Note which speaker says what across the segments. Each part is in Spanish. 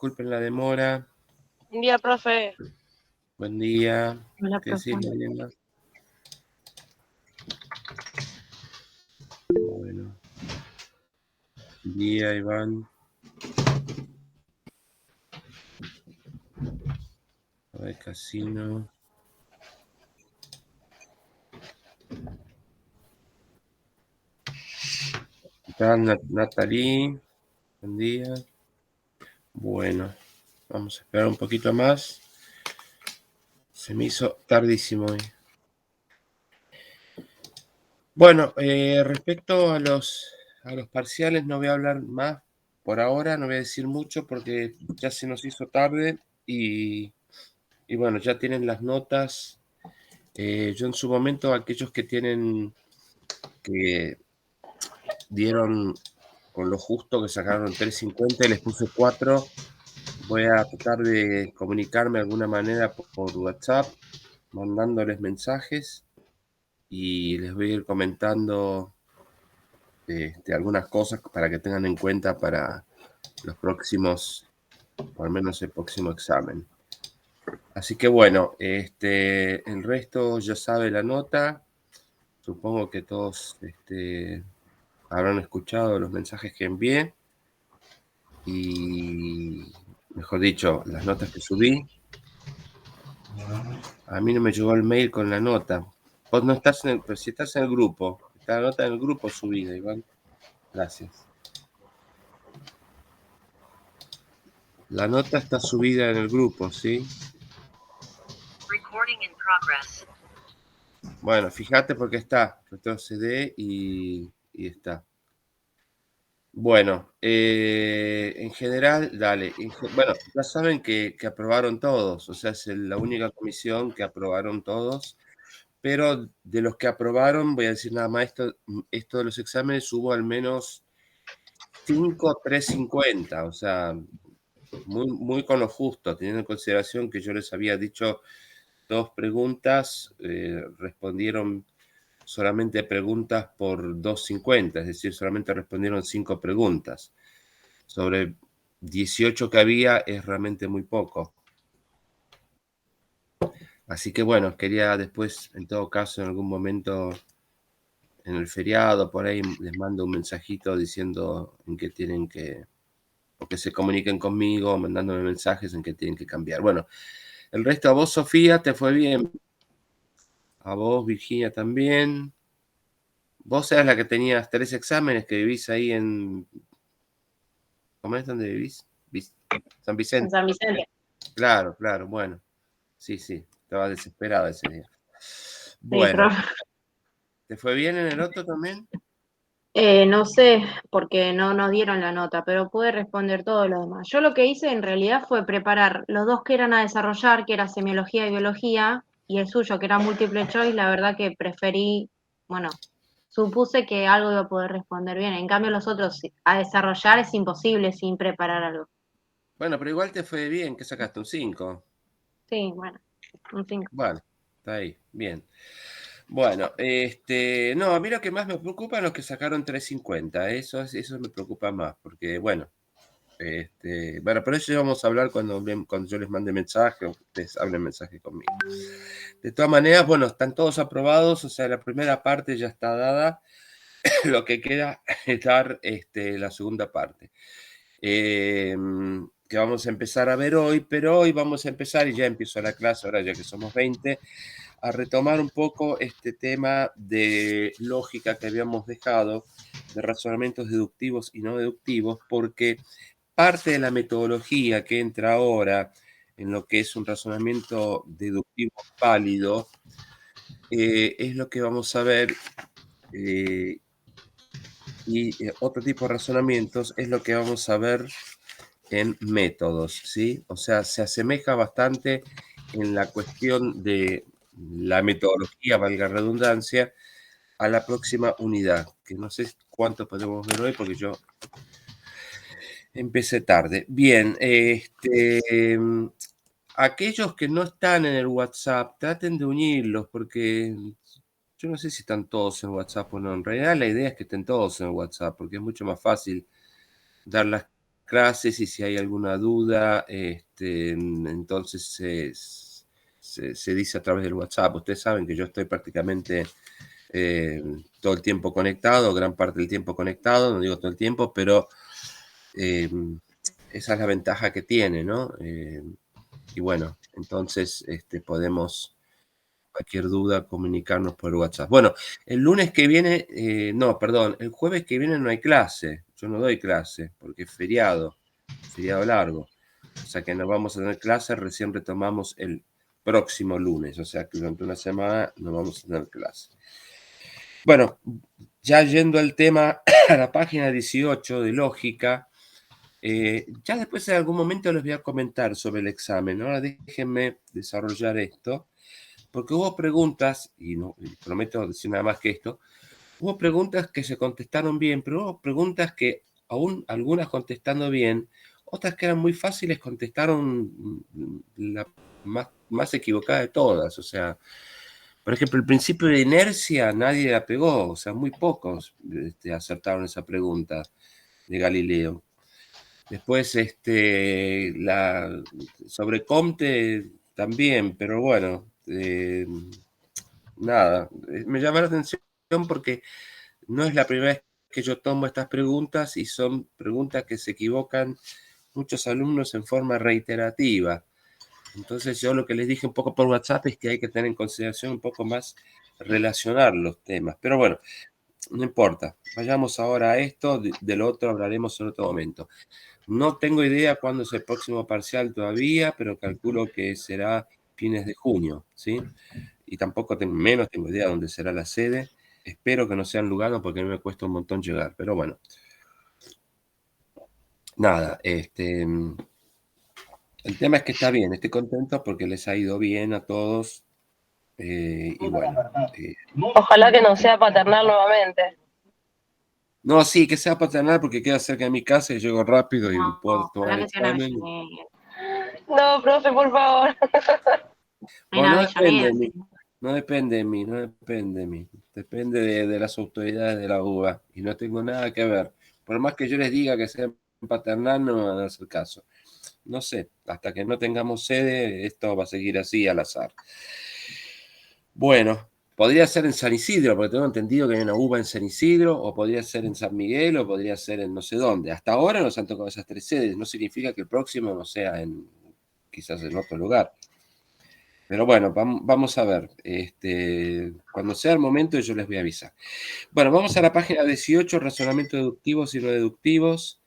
Speaker 1: disculpen la demora.
Speaker 2: Buen día, profe.
Speaker 1: Buen día.
Speaker 3: Hola,
Speaker 1: ¿Qué
Speaker 3: profe.
Speaker 1: decís, Mariana? Bueno. Buen día, Iván. A ver, Casino. ¿Qué tal, Natalie? Buen día. Bueno, vamos a esperar un poquito más. Se me hizo tardísimo hoy. Bueno, respecto a los parciales no voy a hablar más por ahora, no voy a decir mucho porque ya se nos hizo tarde y bueno, ya tienen las notas. Yo en su momento, aquellos que dieron con lo justo, que sacaron 3.50 y les puse 4, voy a tratar de comunicarme de alguna manera por WhatsApp, mandándoles mensajes y les voy a ir comentando algunas cosas para que tengan en cuenta para los próximos, o al menos el próximo examen. Así que bueno, el resto ya sabe la nota. Supongo que todos habrán escuchado los mensajes que envié y, mejor dicho, las notas que subí. A mí no me llegó el mail con la nota. Vos no estás pero si estás en el grupo, está la nota en el grupo subida, Iván. Gracias. La nota está subida en el grupo, ¿sí?
Speaker 4: Recording in progress.
Speaker 1: Bueno, fíjate porque está. Retrocedé y está. Bueno, en general, dale. Bueno, ya saben que aprobaron todos, o sea, es la única comisión que aprobaron todos, pero de los que aprobaron, voy a decir nada más, esto de los exámenes hubo al menos 5 350, o sea, muy, muy con lo justo, teniendo en consideración que yo les había dicho 2 preguntas, respondieron solamente preguntas por 2.50, es decir, solamente respondieron 5 preguntas. Sobre 18 que había es realmente muy poco. Así que bueno, quería después, en todo caso, en algún momento, en el feriado, por ahí les mando un mensajito diciendo en qué tienen que, o que se comuniquen conmigo, mandándome mensajes en qué tienen que cambiar. Bueno, el resto a vos, Sofía, te fue bien. A vos, Virginia, también. Vos eras la que tenías 3 exámenes, que vivís ahí en... ¿Cómo es donde vivís? San Vicente.
Speaker 3: En San Vicente.
Speaker 1: Claro, claro, bueno. Sí, estaba desesperada ese día.
Speaker 3: Sí,
Speaker 1: Bueno,
Speaker 3: profe.
Speaker 1: ¿te fue bien en el otro también?
Speaker 3: No sé, porque no nos dieron la nota, pero pude responder todo lo demás. Yo lo que hice en realidad fue preparar los dos que eran a desarrollar, que era semiología y biología, y el suyo, que era múltiple choice. La verdad que preferí, bueno, supuse que algo iba a poder responder bien. En cambio, los otros a desarrollar es imposible sin preparar algo.
Speaker 1: Bueno, pero igual te fue bien, que sacaste un 5.
Speaker 3: Sí, bueno, un 5.
Speaker 1: Bueno, está ahí, bien. Bueno, no, a mí lo que más me preocupa es los que sacaron 3.50. Eso me preocupa más, porque bueno, bueno, pero eso ya vamos a hablar cuando yo les mande mensaje o ustedes hablen mensaje conmigo. De todas maneras, bueno, están todos aprobados, o sea, la primera parte ya está dada. Lo que queda es dar la segunda parte, que vamos a empezar a ver hoy, pero hoy vamos a empezar, y ya empiezo la clase, ahora ya que somos 20, a retomar un poco este tema de lógica que habíamos dejado, de razonamientos deductivos y no deductivos, porque parte de la metodología que entra ahora en lo que es un razonamiento deductivo válido, es lo que vamos a ver, y otro tipo de razonamientos es lo que vamos a ver en métodos, ¿sí? O sea, se asemeja bastante en la cuestión de la metodología, valga la redundancia, a la próxima unidad, que no sé cuánto podemos ver hoy porque yo empecé tarde. Bien, aquellos que no están en el WhatsApp, traten de unirlos porque yo no sé si están todos en WhatsApp o no. En realidad la idea es que estén todos en WhatsApp porque es mucho más fácil dar las clases y si hay alguna duda, entonces se dice a través del WhatsApp. Ustedes saben que yo estoy prácticamente todo el tiempo conectado, gran parte del tiempo conectado, no digo todo el tiempo, pero esa es la ventaja que tiene, ¿no? Y bueno, entonces podemos, cualquier duda, comunicarnos por WhatsApp. Bueno, el lunes que viene, no, perdón, el jueves que viene no hay clase, yo no doy clase porque es feriado largo, o sea que no vamos a tener clase, recién retomamos el próximo lunes, o sea que durante una semana no vamos a tener clase. Bueno, ya yendo al tema, a la página 18 de lógica, ya después en algún momento les voy a comentar sobre el examen. Ahora déjenme desarrollar esto, porque hubo preguntas, y no y prometo decir nada más que esto, hubo preguntas que se contestaron bien, pero hubo preguntas que aún algunas contestando bien, otras que eran muy fáciles contestaron la más equivocada de todas. O sea, por ejemplo, el principio de inercia nadie la pegó, o sea, muy pocos acertaron esa pregunta de Galileo. Después, sobre Comte también, pero bueno, nada, me llama la atención porque no es la primera vez que yo tomo estas preguntas y son preguntas que se equivocan muchos alumnos en forma reiterativa. Entonces yo lo que les dije un poco por WhatsApp es que hay que tener en consideración un poco más relacionar los temas. Pero bueno, no importa. Vayamos ahora a esto, del otro hablaremos en otro momento. No tengo idea cuándo es el próximo parcial todavía, pero calculo que será fines de junio, ¿sí? Y tampoco menos tengo idea dónde será la sede. Espero que no sea en Lugano porque a mí me cuesta un montón llegar, pero bueno. Nada, el tema es que está bien, estoy contento porque les ha ido bien a todos. Y bueno.
Speaker 2: Ojalá que no sea paternal nuevamente.
Speaker 1: No, sí, que sea paternal porque queda cerca de mi casa y llego rápido y
Speaker 3: No,
Speaker 1: puedo tomar
Speaker 3: ojalá
Speaker 1: el
Speaker 3: que sea una
Speaker 1: examen.
Speaker 3: Avellaneda.
Speaker 2: No, profe, por favor.
Speaker 3: En
Speaker 1: Bueno, no depende
Speaker 3: Avellaneda.
Speaker 1: de mí, no depende de mí, no depende de mí. Depende de las autoridades de la UBA y no tengo nada que ver. Por más que yo les diga que sea paternal, no me van a hacer caso. No sé, hasta que no tengamos sede, esto va a seguir así al azar. Bueno, podría ser en San Isidro, porque tengo entendido que hay una UBA en San Isidro, o podría ser en San Miguel, o podría ser en no sé dónde. Hasta ahora nos han tocado esas 3 sedes, no significa que el próximo no sea quizás en otro lugar. Pero bueno, vamos a ver. Cuando sea el momento yo les voy a avisar. Bueno, vamos a la página 18, razonamiento deductivos y no deductivos.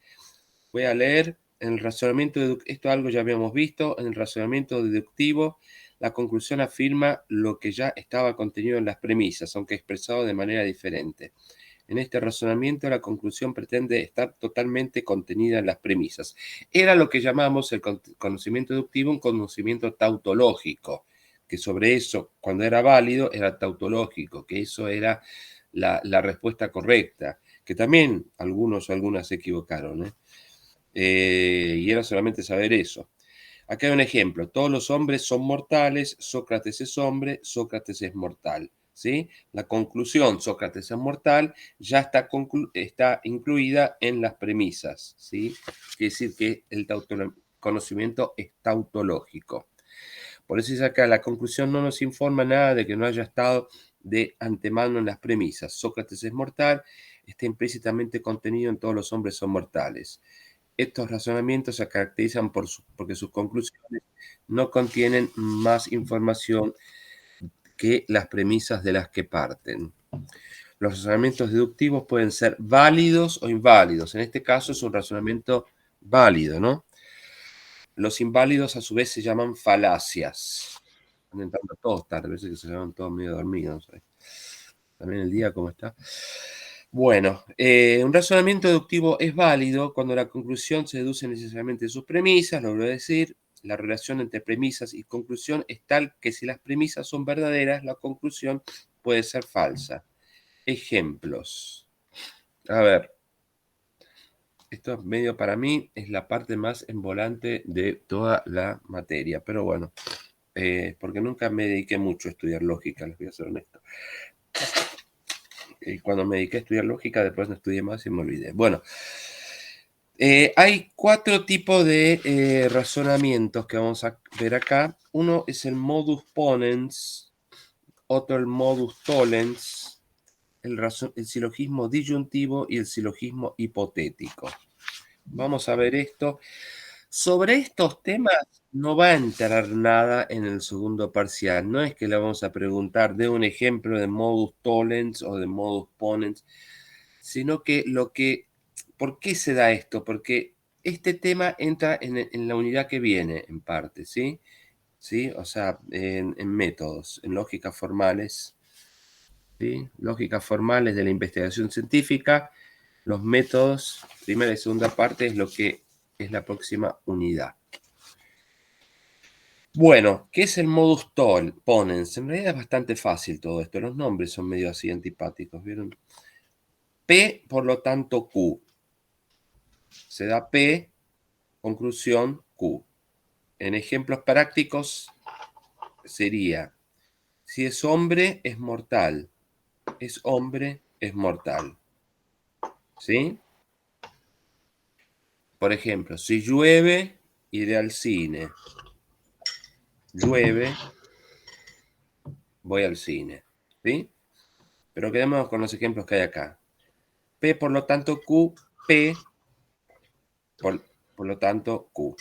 Speaker 1: Voy a leer. En el razonamiento deductivo, esto algo ya habíamos visto, en el razonamiento deductivo, la conclusión afirma lo que ya estaba contenido en las premisas, aunque expresado de manera diferente. En este razonamiento, la conclusión pretende estar totalmente contenida en las premisas. Era lo que llamamos el conocimiento deductivo, un conocimiento tautológico, que sobre eso, cuando era válido, era tautológico, que eso era la respuesta correcta, que también algunos o algunas se equivocaron, y era solamente saber eso. Acá hay un ejemplo. Todos los hombres son mortales, Sócrates es hombre, Sócrates es mortal. ¿Sí? La conclusión, Sócrates es mortal, ya está incluida en las premisas. ¿Sí? Quiere decir que el conocimiento es tautológico. Por eso dice acá, la conclusión no nos informa nada de que no haya estado de antemano en las premisas. Sócrates es mortal, está implícitamente contenido en todos los hombres son mortales. Estos razonamientos se caracterizan porque sus conclusiones no contienen más información que las premisas de las que parten. Los razonamientos deductivos pueden ser válidos o inválidos. En este caso es un razonamiento válido, ¿no? Los inválidos a su vez se llaman falacias. Están entrando todos tarde, a veces que se llaman todos medio dormidos. También el día, ¿cómo está? Bueno, un razonamiento deductivo es válido cuando la conclusión se deduce necesariamente de sus premisas, lo voy a decir, la relación entre premisas y conclusión es tal que si las premisas son verdaderas, la conclusión puede ser falsa. Ejemplos. A ver, esto medio para mí es la parte más embolante de toda la materia, pero bueno, porque nunca me dediqué mucho a estudiar lógica, les voy a ser honesto. Y cuando me dediqué a estudiar lógica, después no estudié más y me olvidé. Bueno, Hay 4 tipos de razonamientos que vamos a ver acá. Uno es el modus ponens, otro el modus tollens, el silogismo disyuntivo y el silogismo hipotético. Vamos a ver esto. Sobre estos temas no va a entrar nada en el segundo parcial. No es que le vamos a preguntar de un ejemplo de modus tollens o de modus ponens, sino que ¿por qué se da esto? Porque este tema entra en la unidad que viene, en parte, ¿sí? ¿Sí? O sea, en métodos, en lógicas formales, ¿sí? Lógicas formales de la investigación científica, los métodos, primera y segunda parte, es lo que es la próxima unidad. Bueno, ¿qué es el modus ponens? En realidad es bastante fácil todo esto. Los nombres son medio así antipáticos, ¿vieron? P, por lo tanto, Q. Se da P, conclusión, Q. En ejemplos prácticos sería, si es hombre, es mortal. Es hombre, es mortal. ¿Sí? Por ejemplo, si llueve, iré al cine. Llueve, voy al cine. ¿Sí? Pero quedémonos con los ejemplos que hay acá. P, por lo tanto, Q. P, por lo tanto, Q.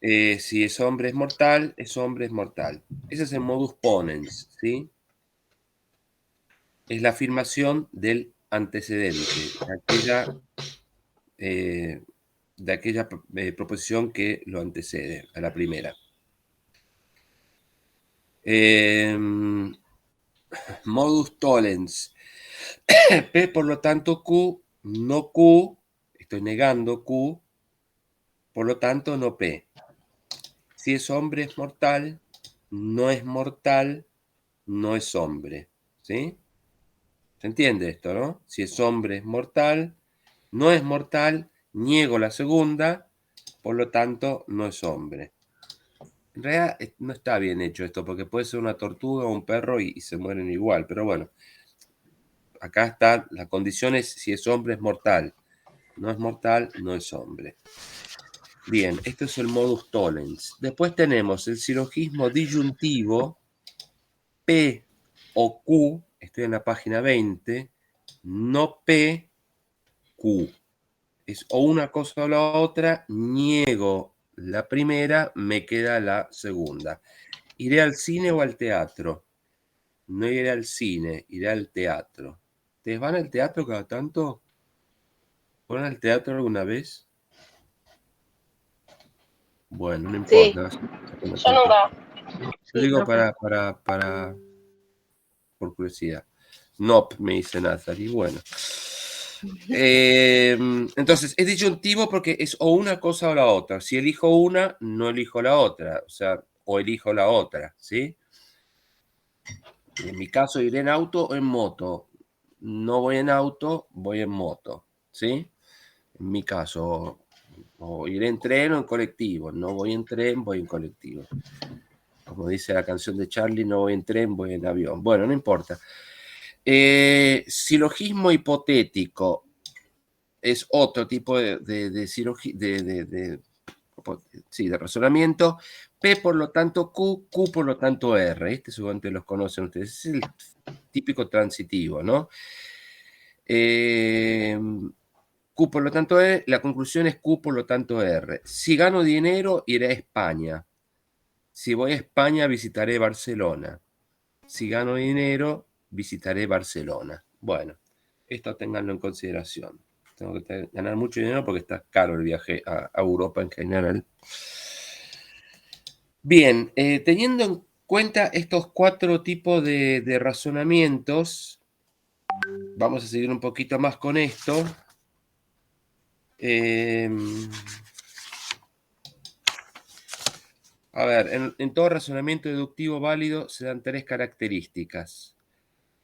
Speaker 1: Si es hombre, es mortal. Es hombre, es mortal. Ese es el modus ponens. ¿Sí? Es la afirmación del antecedente, de aquella proposición que lo antecede a la primera. Modus tollens. P, por lo tanto, Q, no Q, estoy negando Q, por lo tanto, no P. Si es hombre, es mortal, no es mortal, no es hombre. ¿Sí? ¿Se entiende esto, no? Si es hombre, es mortal, no es mortal, niego la segunda, por lo tanto, no es hombre. En realidad no está bien hecho esto, porque puede ser una tortuga o un perro y se mueren igual, pero bueno, acá está, la condición es si es hombre es mortal, no es mortal, no es hombre. Bien, esto es el modus tollens. Después tenemos el silogismo disyuntivo, P o Q, estoy en la página 20, no P, Q. Es o una cosa o la otra, niego la primera, me queda la segunda. ¿Iré al cine o al teatro? No iré al cine, iré al teatro. ¿Ustedes van al teatro cada tanto? ¿Fueron al teatro alguna vez? Bueno, no
Speaker 2: Sí,
Speaker 1: importa.
Speaker 2: yo nunca.
Speaker 1: Yo
Speaker 3: Sí,
Speaker 1: digo
Speaker 3: profe.
Speaker 1: por curiosidad. No, me dice Nazar, y bueno. Entonces, es disyuntivo porque es o una cosa o la otra. Si elijo una, no elijo la otra. O sea, o elijo la otra, ¿sí? En mi caso, iré en auto o en moto. No voy en auto, voy en moto, ¿sí? En mi caso, o iré en tren o en colectivo. No voy en tren, voy en colectivo. Como dice la canción de Charlie, no voy en tren, voy en avión. Bueno, no importa. Silogismo hipotético es otro tipo de razonamiento. P por lo tanto Q, Q por lo tanto R. Este seguramente los conocen ustedes. Es el típico transitivo, ¿no? Q por lo tanto E, la conclusión es Q por lo tanto R. Si gano dinero, iré a España. Si voy a España, visitaré Barcelona. Si gano dinero, visitaré Barcelona. Bueno, esto ténganlo en consideración. Tengo que ganar mucho dinero porque está caro el viaje a Europa en general. Bien, teniendo en cuenta estos 4 tipos de razonamientos, vamos a seguir un poquito más con esto. A ver, en todo razonamiento deductivo válido se dan 3 características.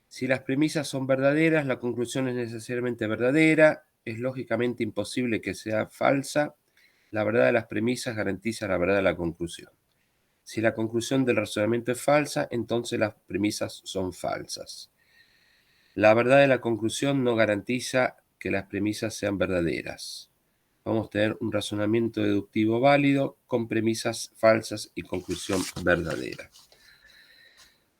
Speaker 1: Si las premisas son verdaderas, la conclusión es necesariamente verdadera, es lógicamente imposible que sea falsa. La verdad de las premisas garantiza la verdad de la conclusión. Si la conclusión del razonamiento es falsa, entonces las premisas son falsas. La verdad de la conclusión no garantiza que las premisas sean verdaderas. Vamos a tener un razonamiento deductivo válido con premisas falsas y conclusión verdadera.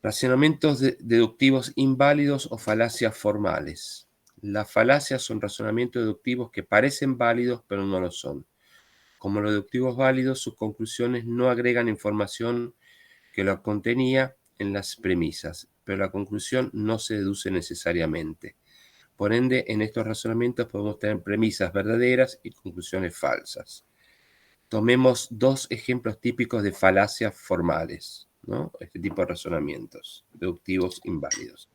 Speaker 1: Razonamientos deductivos inválidos o falacias formales. Las falacias son razonamientos deductivos que parecen válidos pero no lo son. Como los deductivos válidos, sus conclusiones no agregan información que lo contenía en las premisas, pero la conclusión no se deduce necesariamente. Por ende, en estos razonamientos podemos tener premisas verdaderas y conclusiones falsas. Tomemos dos ejemplos típicos de falacias formales, ¿no? Este tipo de razonamientos deductivos inválidos.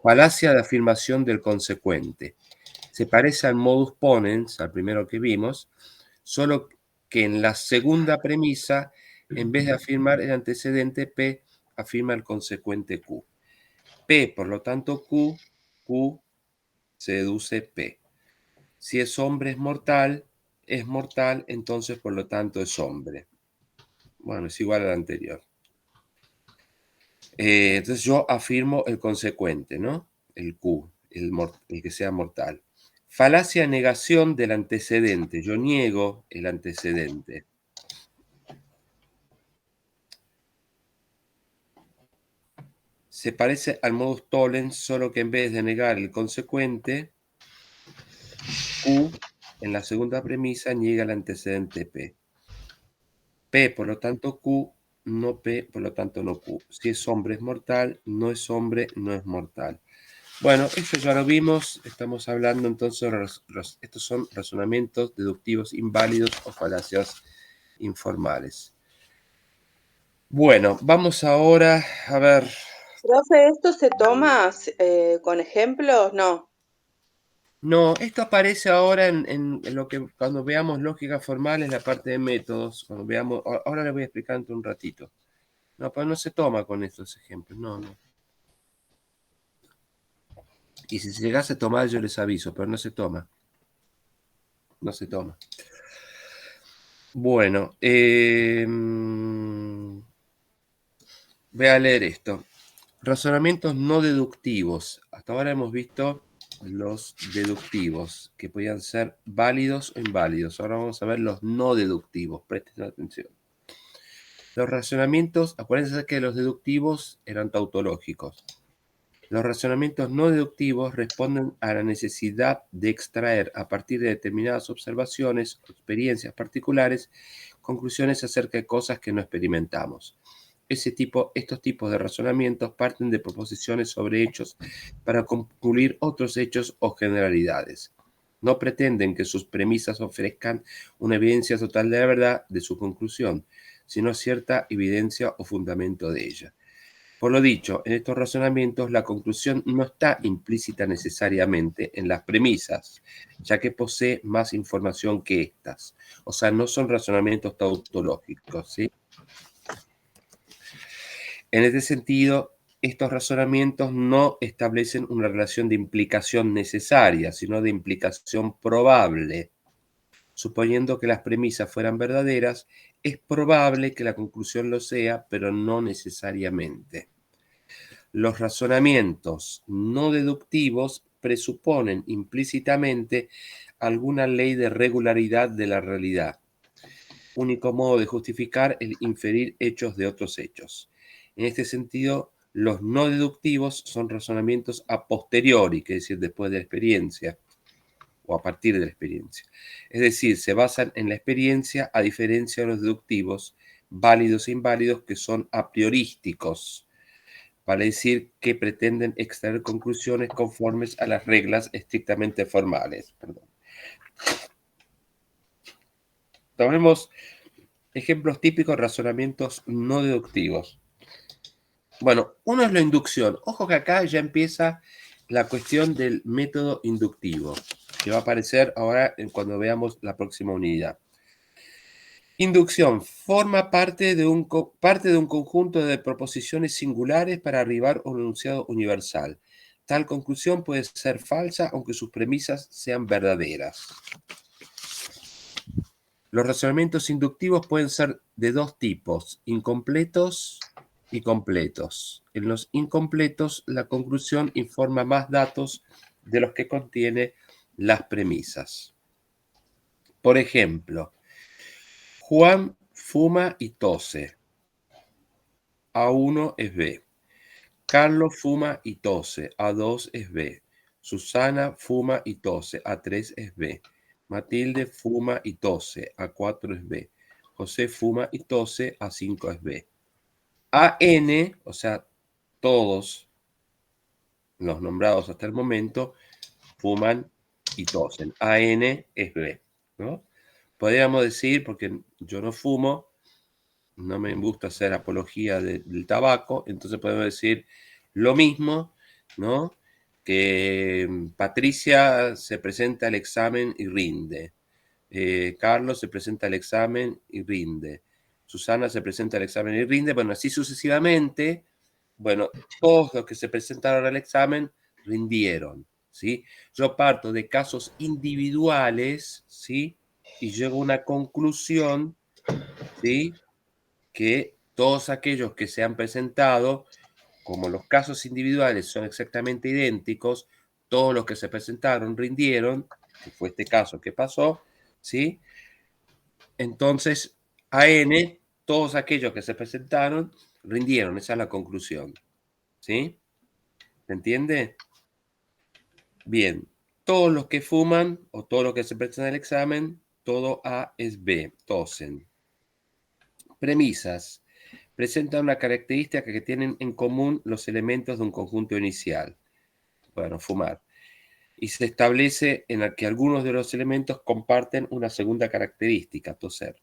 Speaker 1: Falacia de afirmación del consecuente. Se parece al modus ponens, al primero que vimos, solo que en la segunda premisa, en vez de afirmar el antecedente P, afirma el consecuente Q. P, por lo tanto, Q se deduce P. Si es hombre es mortal, entonces por lo tanto es hombre. Bueno, es igual al anterior. Entonces yo afirmo el consecuente, ¿no? El Q, el que sea mortal. Falacia negación del antecedente. Yo niego el antecedente. Se parece al modus tollens, solo que en vez de negar el consecuente, Q, en la segunda premisa, niega el antecedente P. P, por lo tanto, Q, no P, por lo tanto, no Q. Si es hombre, es mortal. No es hombre, no es mortal. Bueno, esto ya lo vimos. Estamos hablando entonces, estos son razonamientos deductivos inválidos o falacias informales. Bueno, vamos ahora a ver.
Speaker 4: Profe, ¿esto se toma con ejemplos? No.
Speaker 1: No, esto aparece ahora en lo que cuando veamos lógica formal en la parte de métodos, cuando veamos, ahora les voy a explicar en un ratito. No, pero no se toma con estos ejemplos, no. Y si se llegase a tomar, yo les aviso, pero no se toma. No se toma. Bueno, voy a leer esto. Razonamientos no deductivos. Hasta ahora hemos visto los deductivos, que podían ser válidos o inválidos. Ahora vamos a ver los no deductivos. Presten atención. Los razonamientos, acuérdense que los deductivos eran tautológicos. Los razonamientos no deductivos responden a la necesidad de extraer a partir de determinadas observaciones o experiencias particulares conclusiones acerca de cosas que no experimentamos. Estos tipos de razonamientos parten de proposiciones sobre hechos para concluir otros hechos o generalidades. No pretenden que sus premisas ofrezcan una evidencia total de la verdad de su conclusión, sino cierta evidencia o fundamento de ella. Por lo dicho, en estos razonamientos la conclusión no está implícita necesariamente en las premisas, ya que posee más información que estas. O sea, no son razonamientos tautológicos, ¿sí? En este sentido, estos razonamientos no establecen una relación de implicación necesaria, sino de implicación probable. Suponiendo que las premisas fueran verdaderas, es probable que la conclusión lo sea, pero no necesariamente. Los razonamientos no deductivos presuponen implícitamente alguna ley de regularidad de la realidad. Único modo de justificar el inferir hechos de otros hechos. En este sentido, los no deductivos son razonamientos a posteriori, que es decir, después de la experiencia, o a partir de la experiencia. Es decir, se basan en la experiencia a diferencia de los deductivos, válidos e inválidos, que son a priorísticos, vale decir que pretenden extraer conclusiones conformes a las reglas estrictamente formales. Tomemos ejemplos típicos de razonamientos no deductivos. Bueno, uno es la inducción. Ojo que acá ya empieza la cuestión del método inductivo, que va a aparecer ahora cuando veamos la próxima unidad. Inducción forma parte de un conjunto de proposiciones singulares para arribar a un enunciado universal. Tal conclusión puede ser falsa aunque sus premisas sean verdaderas. Los razonamientos inductivos pueden ser de dos tipos, incompletos y completos. En los incompletos, la conclusión informa más datos de los que contiene las premisas. Por ejemplo, Juan fuma y tose. A1 es B. Carlos fuma y tose. A2 es B. Susana fuma y tose. A3 es B. Matilde fuma y tose. A4 es B. José fuma y tose. A5 es B. AN, o sea, todos los nombrados hasta el momento fuman y tosen. AN es B, ¿no? Podríamos decir, porque yo no fumo, no me gusta hacer apología del tabaco, entonces podemos decir lo mismo, ¿no? Que Patricia se presenta al examen y rinde. Carlos se presenta al examen y rinde. Susana se presenta al examen y rinde. Bueno, así sucesivamente. Bueno, todos los que se presentaron al examen rindieron, ¿sí? Yo parto de casos individuales, ¿sí? Y llego a una conclusión, ¿sí? Que todos aquellos que se han presentado, como los casos individuales son exactamente idénticos, todos los que se presentaron rindieron, que fue este caso que pasó, ¿sí? Entonces, AN, todos aquellos que se presentaron rindieron, esa es la conclusión, ¿sí? ¿Se entiende? Bien, todos los que fuman o todos los que se presentan al examen, todo A es B, tosen. Premisas. Presentan una característica que tienen en común los elementos de un conjunto inicial. Bueno, fumar. Y se establece en el que algunos de los elementos comparten una segunda característica, toser.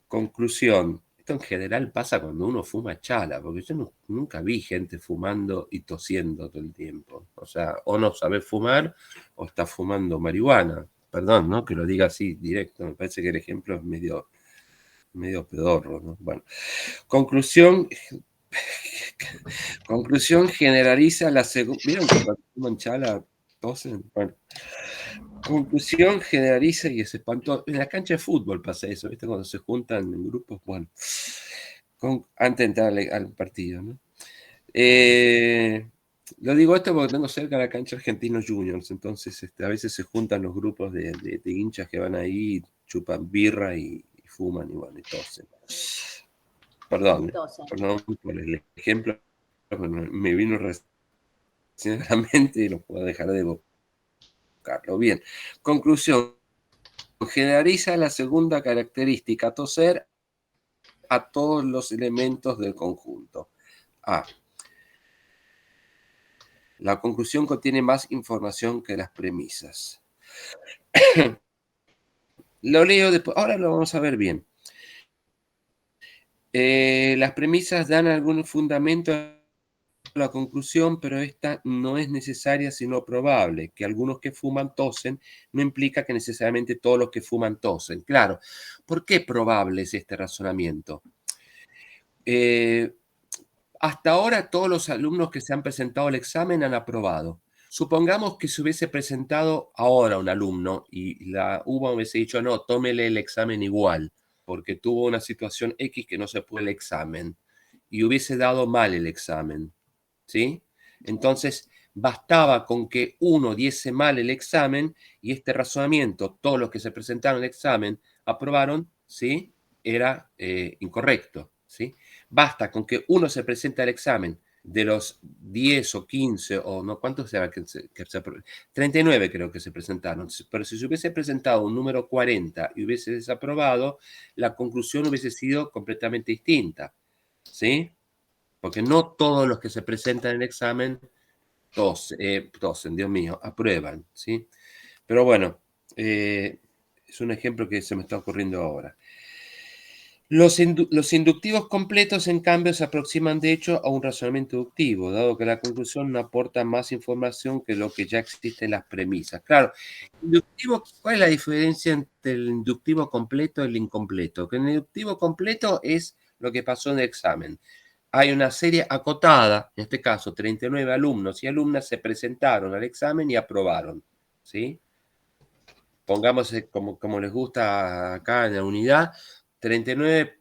Speaker 1: Conclusión. Esto en general pasa cuando uno fuma chala, porque yo nunca vi gente fumando y tosiendo todo el tiempo. O sea, o no sabe fumar o está fumando marihuana. Perdón, ¿no? Que lo diga así directo. Me parece que el ejemplo es medio pedorro, ¿no? Bueno. Conclusión generaliza la segunda. ¿Vieron que cuando fuman chala tosen? Bueno. Conclusión generaliza y se espantó. En la cancha de fútbol pasa eso, ¿viste? Cuando se juntan en grupos, bueno, antes de entrar al partido, ¿no? Lo digo esto porque tengo cerca la cancha Argentinos Juniors, entonces a veces se juntan los grupos de hinchas que van ahí, chupan birra y fuman y bueno, y tosen. Perdón por el ejemplo, me vino recién a la mente y lo puedo dejar de buscarlo. Bien, conclusión. Generaliza la segunda característica, toser, a todos los elementos del conjunto. A. La conclusión contiene más información que las premisas. Lo leo después. Ahora lo vamos a ver bien. Las premisas dan algún fundamento a la conclusión, pero esta no es necesaria sino probable. Que algunos que fuman tosen no implica que necesariamente todos los que fuman tosen. Claro, ¿por qué probable es este razonamiento? Hasta ahora todos los alumnos que se han presentado al examen han aprobado. Supongamos que se hubiese presentado ahora un alumno y la UBA hubiese dicho, no, tómele el examen igual, porque tuvo una situación X que no se pudo el examen y hubiese dado mal el examen, ¿sí? Entonces, bastaba con que uno diese mal el examen y este razonamiento, todos los que se presentaron al examen aprobaron, ¿sí? Era incorrecto, ¿sí? Basta con que uno se presente al examen de los 10 o 15 o no, ¿cuántos será que 39 creo que se presentaron, pero si se hubiese presentado un número 40 y hubiese desaprobado, la conclusión hubiese sido completamente distinta, ¿sí? Porque no todos los que se presentan en el examen tosen, Dios mío, aprueban, ¿sí? Pero bueno, es un ejemplo que se me está ocurriendo ahora. Los inductivos completos, en cambio, se aproximan de hecho a un razonamiento inductivo, dado que la conclusión no aporta más información que lo que ya existe en las premisas. Claro, ¿cuál es la diferencia entre el inductivo completo y el incompleto? Que el inductivo completo es lo que pasó en el examen. Hay una serie acotada, en este caso 39 alumnos y alumnas se presentaron al examen y aprobaron, ¿sí? Pongamos como les gusta acá en la unidad, 39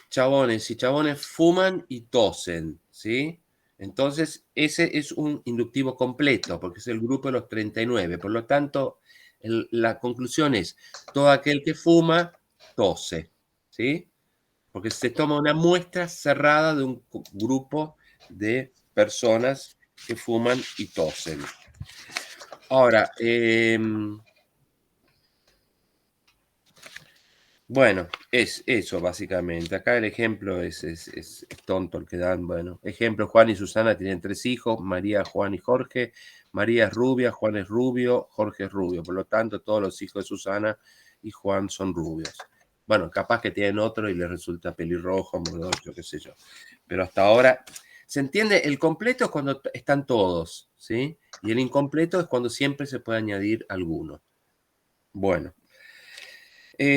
Speaker 1: chabones y chabones fuman y tosen, ¿sí? Entonces, ese es un inductivo completo, porque es el grupo de los 39. Por lo tanto, la conclusión es, todo aquel que fuma, tose, ¿sí? Porque se toma una muestra cerrada de un grupo de personas que fuman y tosen. Ahora, bueno, es eso básicamente. Acá el ejemplo es tonto el que dan. Bueno, ejemplo, Juan y Susana tienen 3 hijos, María, Juan y Jorge. María es rubia, Juan es rubio, Jorge es rubio. Por lo tanto, todos los hijos de Susana y Juan son rubios. Bueno, capaz que tienen otro y les resulta pelirrojo, morocho, qué sé yo. Pero hasta ahora, ¿se entiende? El completo es cuando están todos, ¿sí? Y el incompleto es cuando siempre se puede añadir alguno. Bueno. ¿Qué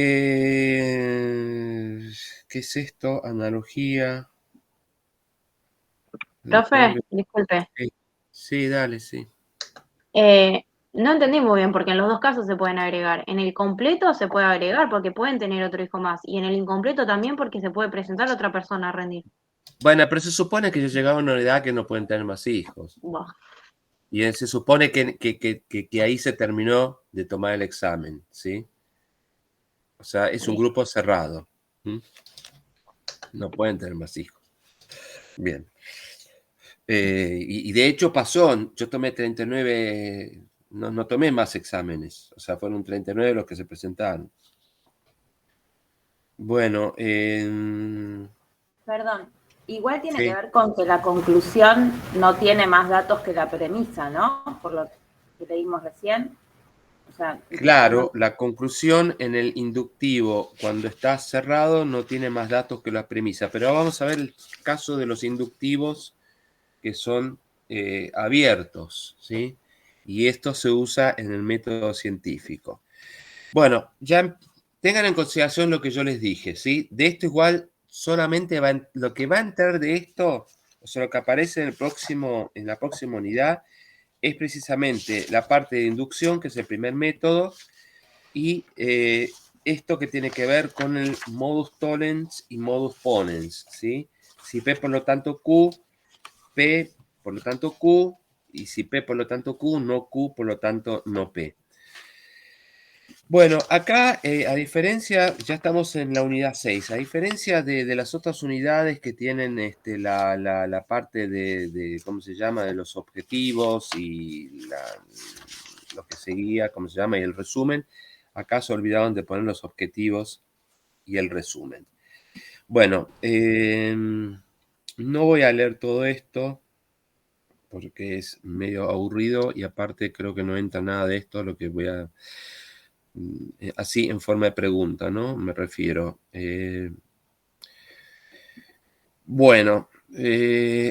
Speaker 1: es esto? Analogía.
Speaker 3: Profe, disculpe.
Speaker 1: Sí, dale, sí.
Speaker 3: No entendí muy bien, porque en los dos casos se pueden agregar. En el completo se puede agregar porque pueden tener otro hijo más. Y en el incompleto también porque se puede presentar otra persona a rendir.
Speaker 1: Bueno, pero se supone que ya llegaron a una edad que no pueden tener más hijos.
Speaker 3: Buah.
Speaker 1: Y se supone que ahí se terminó de tomar el examen, ¿sí? O sea, es un grupo cerrado. ¿Mm? No pueden tener más hijos. Bien. Y de hecho pasó, yo tomé 39, no tomé más exámenes, o sea, fueron 39 los que se presentaron. Bueno,
Speaker 5: Perdón, igual tiene
Speaker 1: sí.
Speaker 5: que ver con que la conclusión no tiene más datos que la premisa, ¿no? Por lo que leímos recién. O sea,
Speaker 1: Claro, la conclusión en el inductivo, cuando está cerrado, no tiene más datos que la premisa. Pero vamos a ver el caso de los inductivos que son abiertos, ¿sí? Y esto se usa en el método científico. Bueno, ya tengan en consideración lo que yo les dije, ¿sí? De esto igual solamente lo que va a entrar de esto, o sea, lo que aparece en la próxima unidad, es precisamente la parte de inducción, que es el primer método, y esto que tiene que ver con el modus tollens y modus ponens, ¿sí? Si P por lo tanto Q, P por lo tanto Q, y si P por lo tanto Q, no Q, por lo tanto no P. Bueno, acá, a diferencia, ya estamos en la unidad 6, a diferencia de las otras unidades que tienen la parte de, ¿cómo se llama?, de los objetivos y lo que seguía, ¿cómo se llama?, y el resumen, acá se olvidaron de poner los objetivos y el resumen. Bueno, no voy a leer todo esto porque es medio aburrido y aparte creo que no entra nada de esto, lo que voy a... así en forma de pregunta, ¿no? Me refiero. Bueno,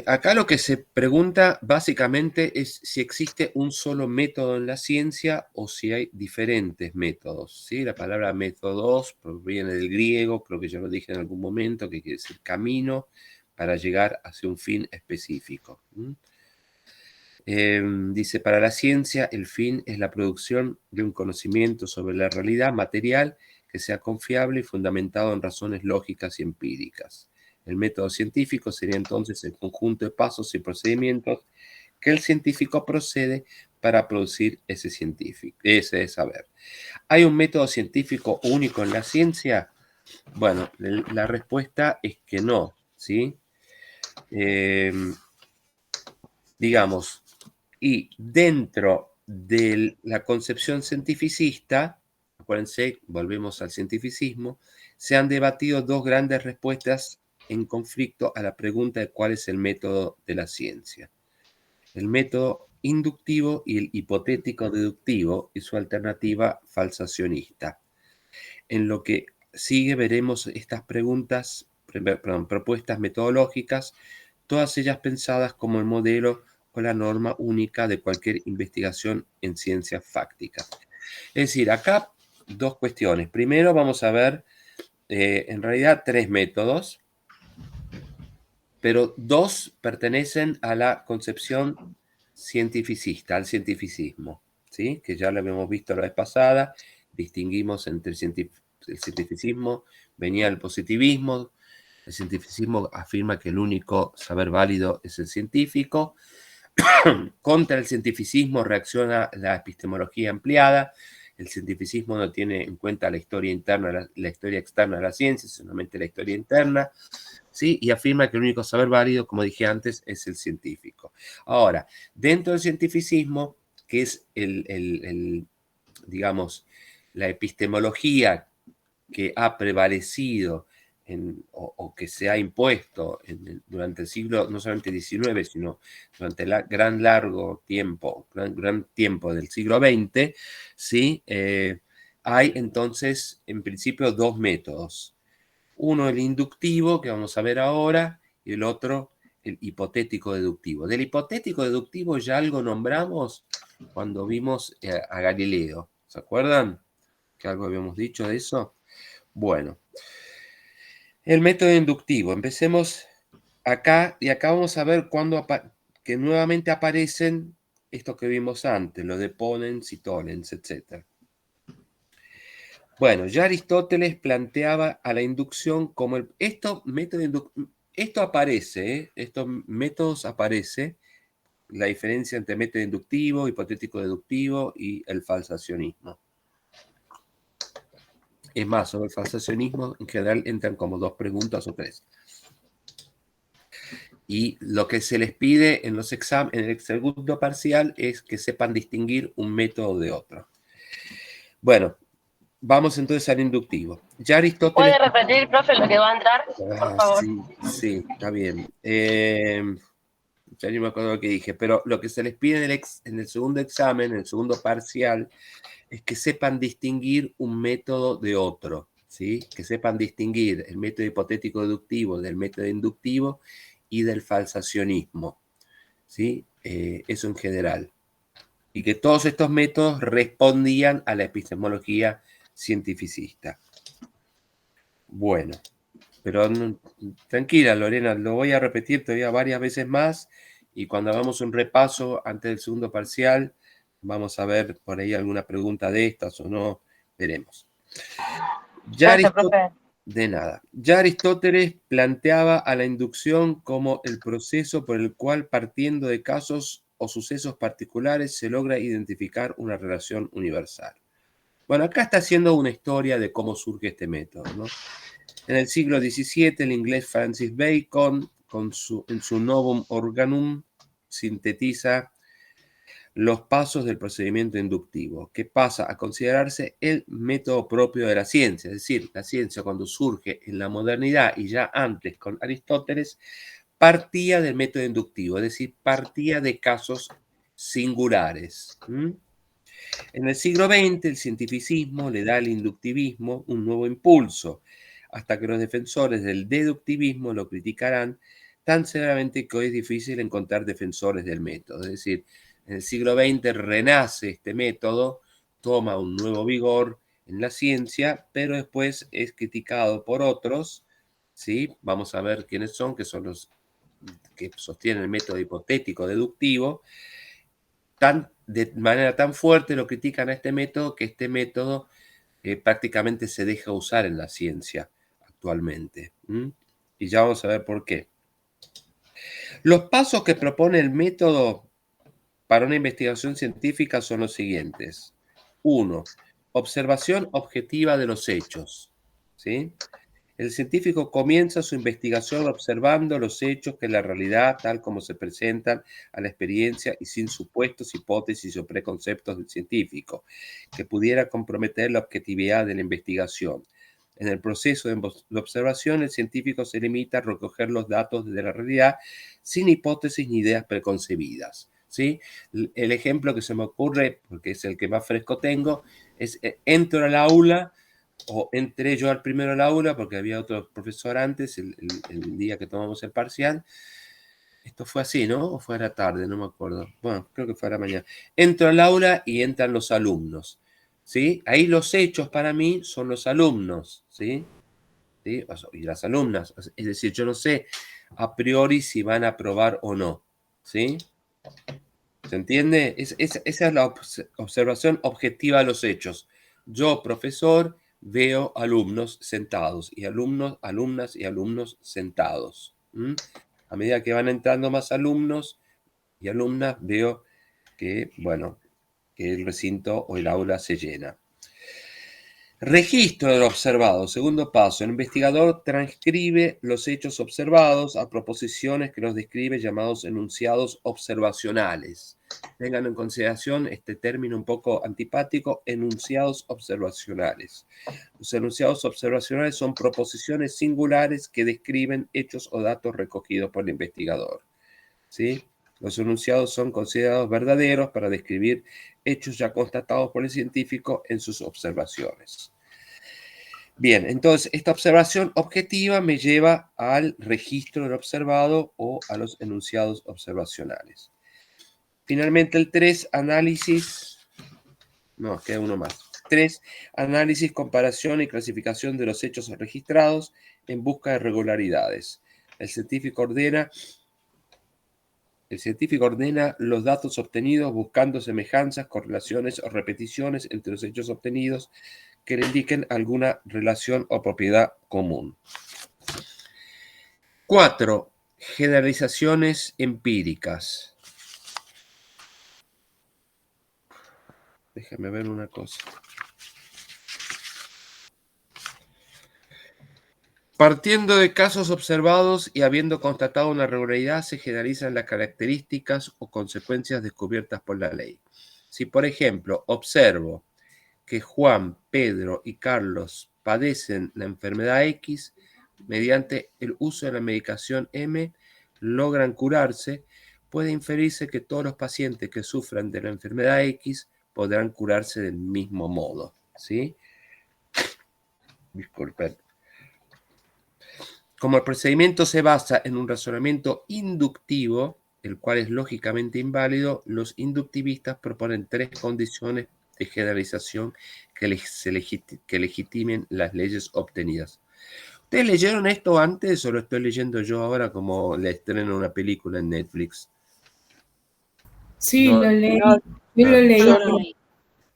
Speaker 1: acá lo que se pregunta básicamente es si existe un solo método en la ciencia o si hay diferentes métodos, ¿sí? La palabra métodos proviene del griego, creo que ya lo dije en algún momento, que quiere decir camino para llegar hacia un fin específico. Dice, para la ciencia el fin es la producción de un conocimiento sobre la realidad material que sea confiable y fundamentado en razones lógicas y empíricas. El método científico sería entonces el conjunto de pasos y procedimientos que el científico procede para producir ese saber. ¿Hay un método científico único en la ciencia? Bueno, la respuesta es que no, ¿sí? Digamos, y dentro de la concepción cientificista, acuérdense, volvemos al cientificismo, se han debatido dos grandes respuestas en conflicto a la pregunta de cuál es el método de la ciencia. El método inductivo y el hipotético deductivo y su alternativa falsacionista. En lo que sigue veremos estas propuestas metodológicas, todas ellas pensadas como el modelo o la norma única de cualquier investigación en ciencias fácticas. Es decir, acá dos cuestiones. Primero vamos a ver, en realidad, 3 métodos, pero 2 pertenecen a la concepción cientificista, al cientificismo, ¿sí? Que ya lo habíamos visto la vez pasada, distinguimos entre el cientificismo, venía el positivismo, El cientificismo afirma que el único saber válido es el científico. Contra el cientificismo reacciona la epistemología ampliada. El cientificismo no tiene en cuenta la historia interna, la historia externa de la ciencia, solamente la historia interna, ¿sí? Y afirma que el único saber válido, como dije antes, es el científico. Ahora, dentro del cientificismo, que es digamos, la epistemología que ha prevalecido o que se ha impuesto durante el siglo, no solamente XIX, sino durante el gran tiempo del siglo XX, ¿sí? Hay entonces, en principio, dos métodos. Uno, el inductivo, que vamos a ver ahora, y el otro, el hipotético deductivo. Del hipotético deductivo ya algo nombramos cuando vimos a Galileo. ¿Se acuerdan? Que algo habíamos dicho de eso. Bueno, el método inductivo. Empecemos acá y acá vamos a ver cuándo que nuevamente aparecen esto que vimos antes, lo de ponens y tolens, etc. Bueno, ya Aristóteles planteaba a la inducción como esto aparece, estos métodos aparece, la diferencia entre método inductivo, hipotético deductivo y el falsacionismo. Es más, sobre el falsacionismo en general entran como 2 preguntas o 3. Y lo que se les pide en los exámenes, en el segundo parcial, es que sepan distinguir un método de otro. Bueno, vamos entonces al inductivo. Ya Aristóteles...
Speaker 2: ¿Puede repetir, profe, lo que va a entrar? Por favor.
Speaker 1: Sí, está bien. Ya ni me acuerdo lo que dije, pero lo que se les pide en el segundo examen, en el segundo parcial, es que sepan distinguir un método de otro, ¿sí? Que sepan distinguir el método hipotético deductivo del método inductivo y del falsacionismo, ¿sí? Eso en general. Y que todos estos métodos respondían a la epistemología cientificista. Bueno, pero tranquila, Lorena, lo voy a repetir todavía varias veces más y cuando hagamos un repaso antes del segundo parcial, vamos a ver por ahí alguna pregunta de estas o no, veremos.
Speaker 2: Gracias, profe.
Speaker 1: De nada. Ya Aristóteles planteaba a la inducción como el proceso por el cual, partiendo de casos o sucesos particulares, se logra identificar una relación universal. Bueno, acá está haciendo una historia de cómo surge este método, ¿no? En el siglo XVII, el inglés Francis Bacon, en su Novum Organum, sintetiza los pasos del procedimiento inductivo, que pasa a considerarse el método propio de la ciencia. Es decir, la ciencia cuando surge en la modernidad y ya antes con Aristóteles, partía del método inductivo, es decir, partía de casos singulares. En el siglo XX, el cientificismo le da al inductivismo un nuevo impulso, hasta que los defensores del deductivismo lo criticarán tan severamente que hoy es difícil encontrar defensores del método. Es decir, en el siglo XX renace este método, toma un nuevo vigor en la ciencia, pero después es criticado por otros, ¿sí? Vamos a ver quiénes son, que son los que sostienen el método hipotético deductivo, de manera tan fuerte lo critican a este método que este método prácticamente se deja usar en la ciencia actualmente. Y ya vamos a ver por qué. Los pasos que propone el método para una investigación científica son los siguientes. 1. Observación objetiva de los hechos. ¿Sí? El científico comienza su investigación observando los hechos que en la realidad, tal como se presentan a la experiencia y sin supuestos, hipótesis o preconceptos del científico, que pudiera comprometer la objetividad de la investigación. En el proceso de observación, el científico se limita a recoger los datos de la realidad sin hipótesis ni ideas preconcebidas. ¿Sí? El ejemplo que se me ocurre, porque es el que más fresco tengo, es entro al aula, o entré yo al primero al aula porque había otro profesor antes, el día que tomamos el parcial. Esto fue así, ¿no? O fue a la tarde, no me acuerdo. Bueno, creo que fue a la mañana. Entro al aula y entran los alumnos, ¿sí? Ahí los hechos para mí son los alumnos, ¿sí? ¿Sí? Y las alumnas. Es decir, yo no sé a priori si van a aprobar o no, ¿sí? ¿Se entiende? Esa es la observación objetiva de los hechos. Yo, profesor, veo alumnos sentados y alumnos, alumnas y alumnos sentados. A medida que van entrando más alumnos y alumnas, veo que, bueno, que el recinto o el aula se llena. Registro de lo observado. Segundo paso. El investigador transcribe los hechos observados a proposiciones que los describe, llamados enunciados observacionales. Tengan en consideración este término un poco antipático, enunciados observacionales. Los enunciados observacionales son proposiciones singulares que describen hechos o datos recogidos por el investigador. ¿Sí? Los enunciados son considerados verdaderos para describir hechos ya constatados por el científico en sus observaciones. Bien, entonces esta observación objetiva me lleva al registro del observado o a los enunciados observacionales. Finalmente el 3, análisis. No, queda uno más. 3, análisis, comparación y clasificación de los hechos registrados en busca de regularidades. El científico ordena los datos obtenidos buscando semejanzas, correlaciones o repeticiones entre los hechos obtenidos que le indiquen alguna relación o propiedad común. 4. Generalizaciones empíricas. Déjame ver una cosa. Partiendo de casos observados y habiendo constatado una regularidad, se generalizan las características o consecuencias descubiertas por la ley. Si, por ejemplo, observo que Juan, Pedro y Carlos padecen la enfermedad X, mediante el uso de la medicación M logran curarse, puede inferirse que todos los pacientes que sufran de la enfermedad X podrán curarse del mismo modo. ¿Sí? Disculpen. Como el procedimiento se basa en un razonamiento inductivo, el cual es lógicamente inválido, los inductivistas proponen 3 condiciones de generalización que legitimen las leyes obtenidas. ¿Ustedes leyeron esto antes o lo estoy leyendo yo ahora como le estreno una película en Netflix?
Speaker 6: Sí,
Speaker 1: No.
Speaker 6: lo leí.
Speaker 4: No,
Speaker 6: Yo lo leí.
Speaker 4: yo no.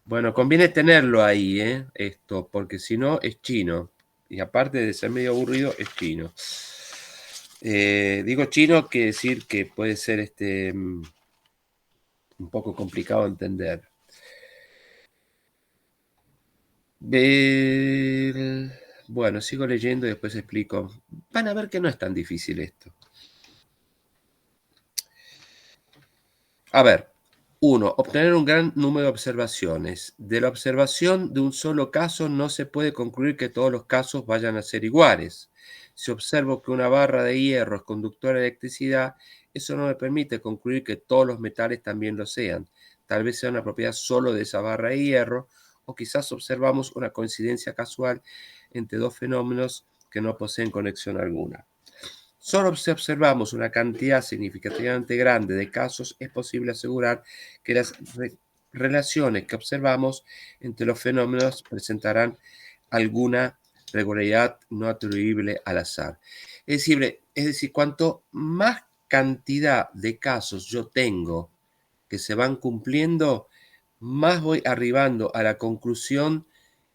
Speaker 1: Bueno, conviene tenerlo ahí, esto, porque si no es chino. Y aparte de ser medio aburrido, es chino. Digo chino, quiere decir que puede ser un poco complicado de entender. Bueno, sigo leyendo y después explico. Van a ver que no es tan difícil esto. A ver, 1. Obtener un gran número de observaciones. De la observación de un solo caso no se puede concluir que todos los casos vayan a ser iguales. Si observo que una barra de hierro es conductora de electricidad, eso no me permite concluir que todos los metales también lo sean. Tal vez sea una propiedad solo de esa barra de hierro, o quizás observamos una coincidencia casual entre 2 fenómenos que no poseen conexión alguna. Solo si observamos una cantidad significativamente grande de casos, es posible asegurar que las relaciones que observamos entre los fenómenos presentarán alguna regularidad no atribuible al azar. Es decir, cuanto más cantidad de casos yo tengo que se van cumpliendo, más voy arribando a la conclusión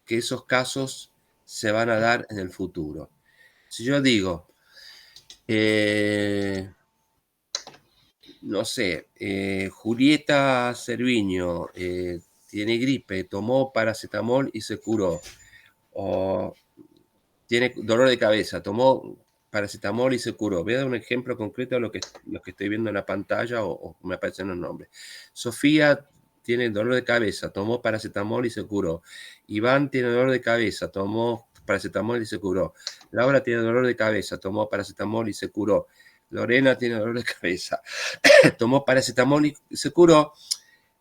Speaker 1: que esos casos se van a dar en el futuro. Si yo digo, no sé, Julieta Cerviño tiene gripe, tomó paracetamol y se curó. O tiene dolor de cabeza, tomó paracetamol y se curó. Voy a dar un ejemplo concreto de lo que estoy viendo en la pantalla o me aparecen los nombres. Sofía tiene dolor de cabeza, tomó paracetamol y se curó. Iván tiene dolor de cabeza, tomó paracetamol y se curó. Laura tiene dolor de cabeza, tomó paracetamol y se curó. Lorena tiene dolor de cabeza, tomó paracetamol y se curó.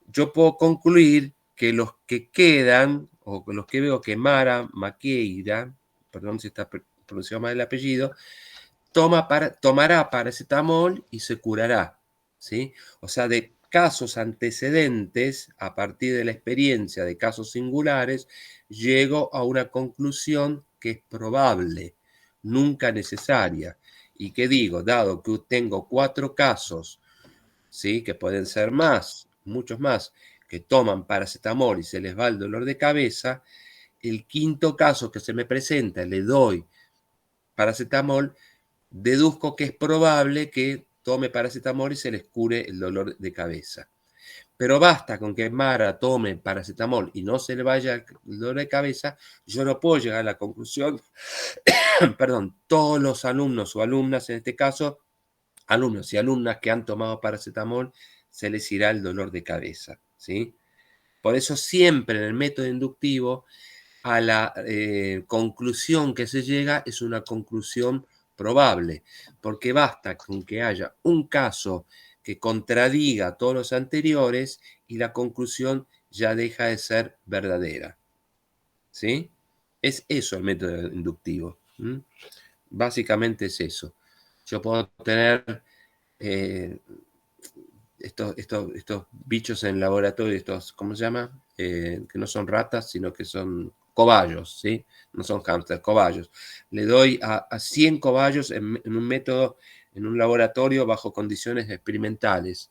Speaker 1: Yo puedo concluir que los que quedan, o los que veo que Mara Maqueira, perdón si está pronunciado mal el apellido, tomará paracetamol y se curará, ¿sí? O sea, de casos antecedentes, a partir de la experiencia de casos singulares, llego a una conclusión que es probable, nunca necesaria. ¿Y qué digo? Dado que tengo 4 casos, ¿sí? Que pueden ser más, muchos más, que toman paracetamol y se les va el dolor de cabeza, el quinto caso que se me presenta, le doy paracetamol, deduzco que es probable que tome paracetamol y se les cure el dolor de cabeza. Pero basta con que Mara tome paracetamol y no se le vaya el dolor de cabeza, yo no puedo llegar a la conclusión, perdón, todos los alumnos o alumnas, en este caso, alumnos y alumnas que han tomado paracetamol, se les irá el dolor de cabeza, ¿sí? Por eso siempre en el método inductivo, a la conclusión que se llega es una conclusión probable, porque basta con que haya un caso que contradiga a todos los anteriores y la conclusión ya deja de ser verdadera. ¿Sí? Es eso el método inductivo. ¿Mm? Básicamente es eso. Yo puedo tener estos bichos en laboratorio, estos, ¿cómo se llama? Que no son ratas, sino que son cobayos, ¿sí? No son hámsters, cobayos. Le doy a 100 cobayos en un método, en un laboratorio bajo condiciones experimentales.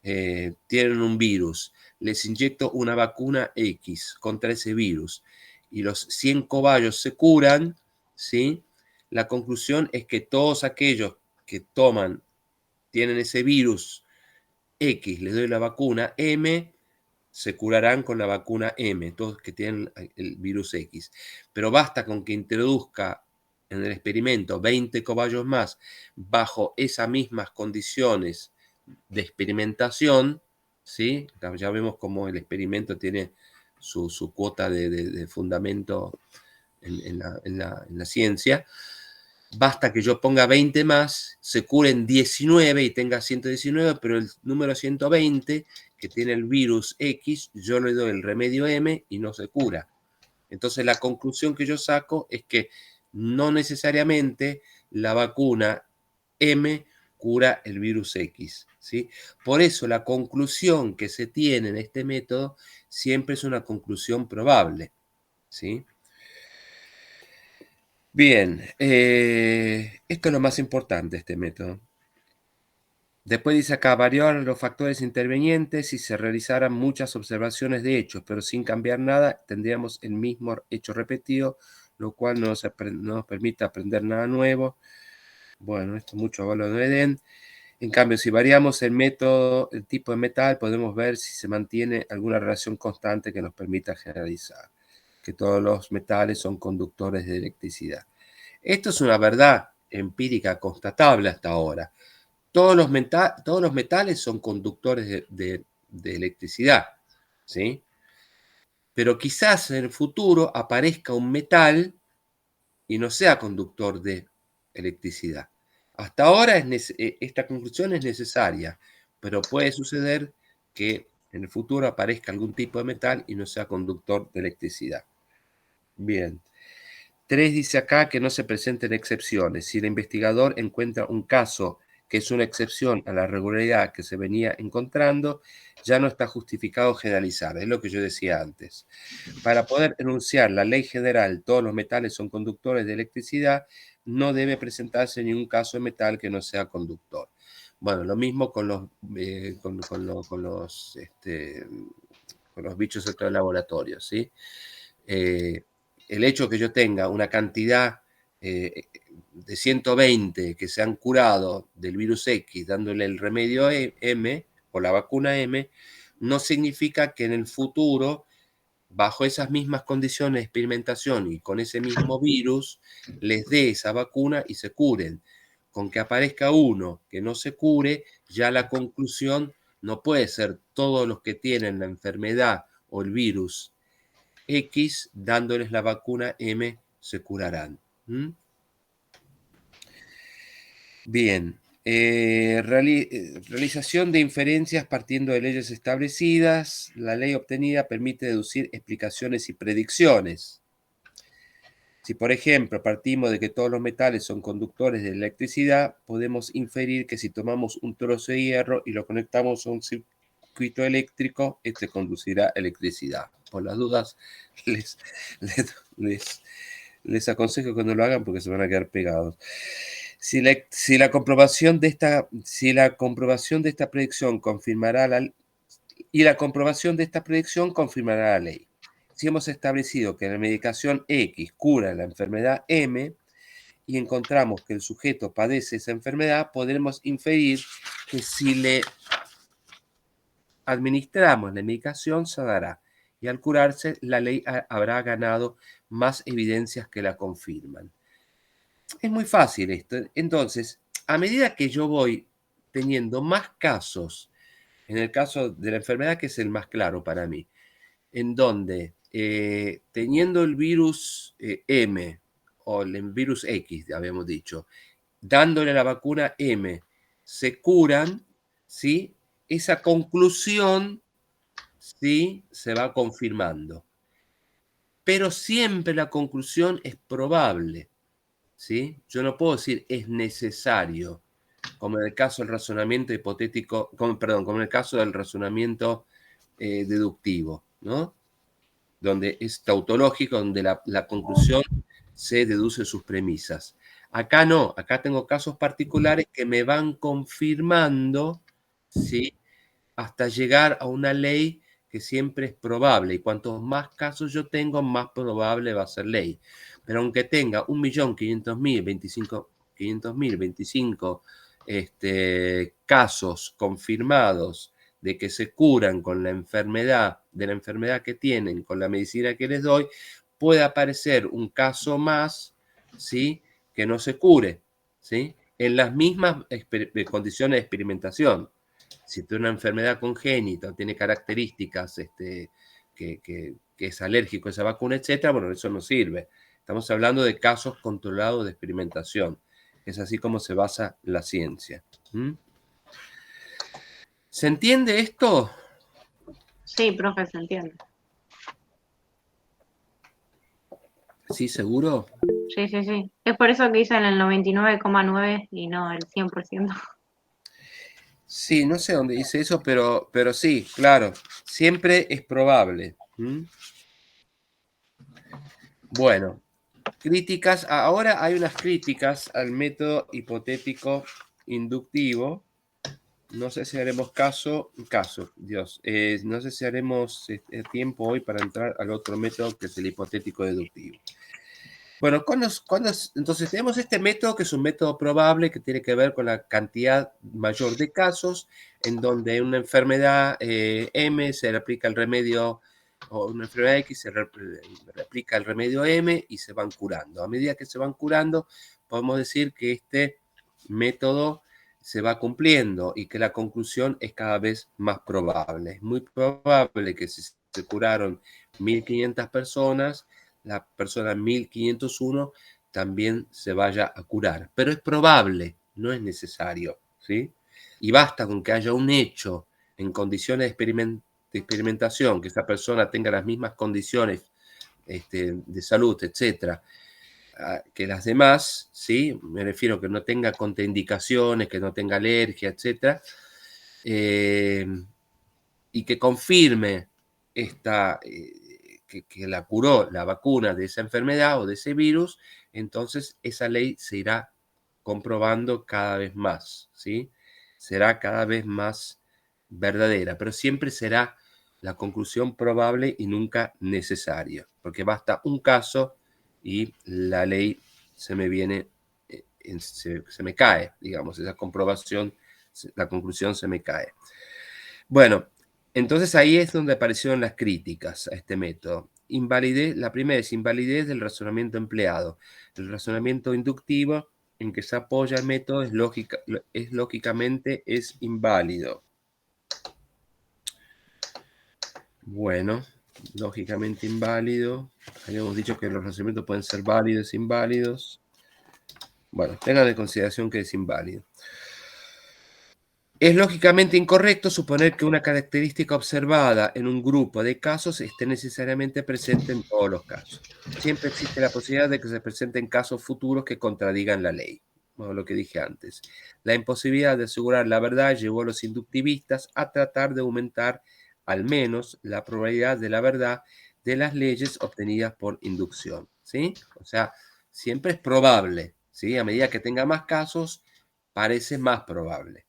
Speaker 1: Tienen un virus. Les inyecto una vacuna X contra ese virus y los 100 cobayos se curan, ¿sí? La conclusión es que todos aquellos que tienen ese virus X, les doy la vacuna M, se curarán con la vacuna M, todos que tienen el virus X. Pero basta con que introduzca en el experimento 20 cobayos más bajo esas mismas condiciones de experimentación, ¿sí? Ya vemos cómo el experimento tiene su cuota de fundamento en la ciencia. Basta que yo ponga 20 más, se curen 19 y tenga 119, pero el número 120, que tiene el virus X, yo le doy el remedio M y no se cura. Entonces la conclusión que yo saco es que no necesariamente la vacuna M cura el virus X, ¿sí? Por eso la conclusión que se tiene en este método siempre es una conclusión probable, ¿sí? Bien, esto es lo más importante, este método. Después dice acá, variar los factores intervenientes. Si se realizaran muchas observaciones de hechos, pero sin cambiar nada, tendríamos el mismo hecho repetido, lo cual no nos permite aprender nada nuevo. Bueno, esto mucho valor no le den. En cambio, si variamos el método, el tipo de metal, podemos ver si se mantiene alguna relación constante que nos permita generalizar que todos los metales son conductores de electricidad. Esto es una verdad empírica constatable hasta ahora. Todos los metales son conductores de electricidad, ¿sí? Pero quizás en el futuro aparezca un metal y no sea conductor de electricidad. Hasta ahora esta conclusión es necesaria, pero puede suceder que en el futuro aparezca algún tipo de metal y no sea conductor de electricidad. Bien. 3 dice acá que no se presenten excepciones. Si el investigador encuentra un caso que es una excepción a la regularidad que se venía encontrando, ya no está justificado generalizar. Es lo que yo decía antes. Para poder enunciar la ley general, todos los metales son conductores de electricidad, no debe presentarse ningún caso de metal que no sea conductor. Bueno, lo mismo con los bichos de laboratorio, ¿sí? El hecho que yo tenga una cantidad de 120 que se han curado del virus X dándole el remedio M o la vacuna M, no significa que en el futuro, bajo esas mismas condiciones de experimentación y con ese mismo virus, les dé esa vacuna y se curen. Con que aparezca uno que no se cure, ya la conclusión no puede ser todos los que tienen la enfermedad o el virus X, dándoles la vacuna M, se curarán. Bien. Realización de inferencias partiendo de leyes establecidas. La ley obtenida permite deducir explicaciones y predicciones. Si, por ejemplo, partimos de que todos los metales son conductores de electricidad, podemos inferir que si tomamos un trozo de hierro y lo conectamos a un circuito eléctrico, este conducirá electricidad. Por las dudas, les aconsejo que no lo hagan porque se van a quedar pegados. Si la comprobación de esta predicción confirmará la ley. si hemos establecido que la medicación X cura la enfermedad M y encontramos que el sujeto padece esa enfermedad, podremos inferir que si le administramos la medicación se dará. Y al curarse, la ley habrá ganado más evidencias que la confirman. Es muy fácil esto. Entonces, a medida que yo voy teniendo más casos, en el caso de la enfermedad, que es el más claro para mí, en donde teniendo el virus M o el virus X, habíamos dicho, dándole la vacuna M, se curan, ¿sí? Esa conclusión, ¿sí? Se va confirmando. Pero siempre la conclusión es probable, ¿sí? Yo no puedo decir es necesario, como en el caso del razonamiento hipotético, como en el caso del razonamiento deductivo, ¿no? Donde es tautológico, donde la conclusión se deduce sus premisas. Acá no, acá tengo casos particulares que me van confirmando, ¿sí? Hasta llegar a una ley que siempre es probable, y cuantos más casos yo tengo, más probable va a ser ley. Pero aunque tenga 1.500.000, 25 casos confirmados de que se curan con la enfermedad, de la enfermedad que tienen, con la medicina que les doy, puede aparecer un caso más, ¿sí? Que no se cure, ¿sí? En las mismas condiciones de experimentación. Si tiene una enfermedad congénita, tiene características que es alérgico a esa vacuna, etcétera, bueno, eso no sirve. Estamos hablando de casos controlados de experimentación. Es así como se basa la ciencia. ¿Mm? ¿Se entiende esto?
Speaker 3: Sí, profe, se entiende.
Speaker 1: ¿Sí, seguro?
Speaker 3: Sí, sí, sí. Es por eso que dicen el 99,9 y no el 100%.
Speaker 1: Sí, no sé dónde dice eso, pero sí, claro. Siempre es probable. ¿Mm? Bueno, críticas. Ahora hay unas críticas al método hipotético inductivo. No sé si haremos Dios. No sé si haremos tiempo hoy para entrar al otro método que es el hipotético deductivo. Bueno, entonces tenemos este método que es un método probable que tiene que ver con la cantidad mayor de casos en donde una enfermedad M se le aplica el remedio, o una enfermedad X se le aplica el remedio M y se van curando. A medida que se van curando, podemos decir que este método se va cumpliendo y que la conclusión es cada vez más probable. Es muy probable que si se curaron 1.500 personas, la persona 1501 también se vaya a curar. Pero es probable, no es necesario, ¿sí? Y basta con que haya un hecho en condiciones de experimentación, que esa persona tenga las mismas condiciones de salud, etcétera, que las demás, ¿sí? Me refiero a que no tenga contraindicaciones, que no tenga alergia, etcétera, y que confirme que la curó la vacuna de esa enfermedad o de ese virus, entonces esa ley se irá comprobando cada vez más, ¿sí? Será cada vez más verdadera, pero siempre será la conclusión probable y nunca necesaria, porque basta un caso y la ley se me viene, se me cae, digamos, esa comprobación, la conclusión se me cae. Bueno, entonces ahí es donde aparecieron las críticas a este método. La primera es invalidez del razonamiento empleado. El razonamiento inductivo en que se apoya el método es lógicamente inválido. Bueno, lógicamente inválido. Habíamos dicho que los razonamientos pueden ser válidos e inválidos. Bueno, tengan en consideración que es inválido. Es lógicamente incorrecto suponer que una característica observada en un grupo de casos esté necesariamente presente en todos los casos. Siempre existe la posibilidad de que se presenten casos futuros que contradigan la ley. Bueno, lo que dije antes. La imposibilidad de asegurar la verdad llevó a los inductivistas a tratar de aumentar al menos la probabilidad de la verdad de las leyes obtenidas por inducción, ¿sí? O sea, siempre es probable, ¿sí? A medida que tenga más casos, parece más probable.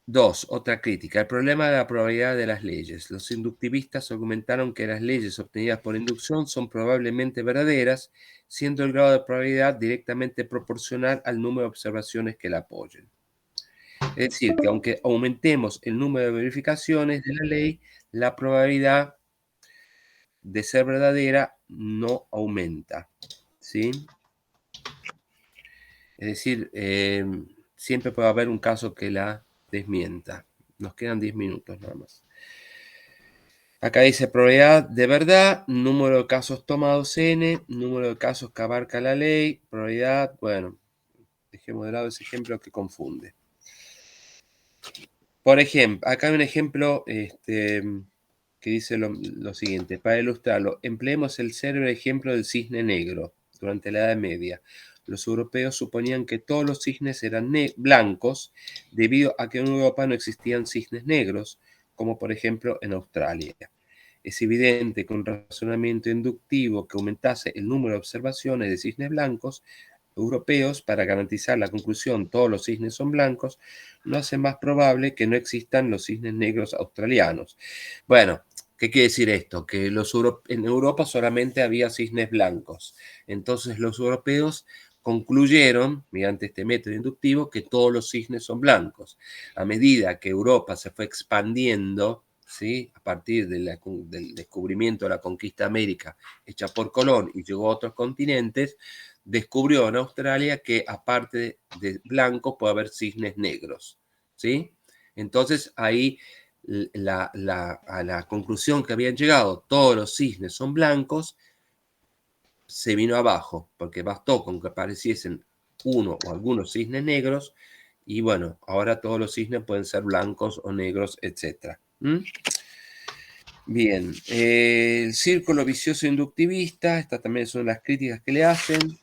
Speaker 1: 2. Otra crítica. El problema de la probabilidad de las leyes. Los inductivistas argumentaron que las leyes obtenidas por inducción son probablemente verdaderas, siendo el grado de probabilidad directamente proporcional al número de observaciones que la apoyen. Es decir, que aunque aumentemos el número de verificaciones de la ley, la probabilidad de ser verdadera no aumenta, ¿sí? Es decir, siempre puede haber un caso que la desmienta. Nos quedan 10 minutos nada más. Acá dice probabilidad de verdad, número de casos tomados n, número de casos que abarca la ley, probabilidad, bueno, dejemos de lado ese ejemplo que confunde. Por ejemplo, acá hay un ejemplo que dice lo siguiente. Para ilustrarlo, empleemos el célebre ejemplo del cisne negro. Durante la Edad Media, los europeos suponían que todos los cisnes eran blancos debido a que en Europa no existían cisnes negros, como por ejemplo en Australia. Es evidente que un razonamiento inductivo que aumentase el número de observaciones de cisnes blancos europeos para garantizar la conclusión todos los cisnes son blancos, no hace más probable que no existan los cisnes negros australianos. Bueno, ¿qué quiere decir esto? Que en Europa solamente había cisnes blancos. Entonces los europeos concluyeron, mediante este método inductivo, que todos los cisnes son blancos. A medida que Europa se fue expandiendo, ¿sí? A partir del descubrimiento de la conquista de América hecha por Colón y llegó a otros continentes, descubrió en Australia que aparte de blancos puede haber cisnes negros, ¿sí? Entonces ahí a la conclusión que habían llegado, todos los cisnes son blancos, se vino abajo, porque bastó con que apareciesen uno o algunos cisnes negros, y bueno, ahora todos los cisnes pueden ser blancos o negros, etc. Bien, el círculo vicioso inductivista, estas también son las críticas que le hacen.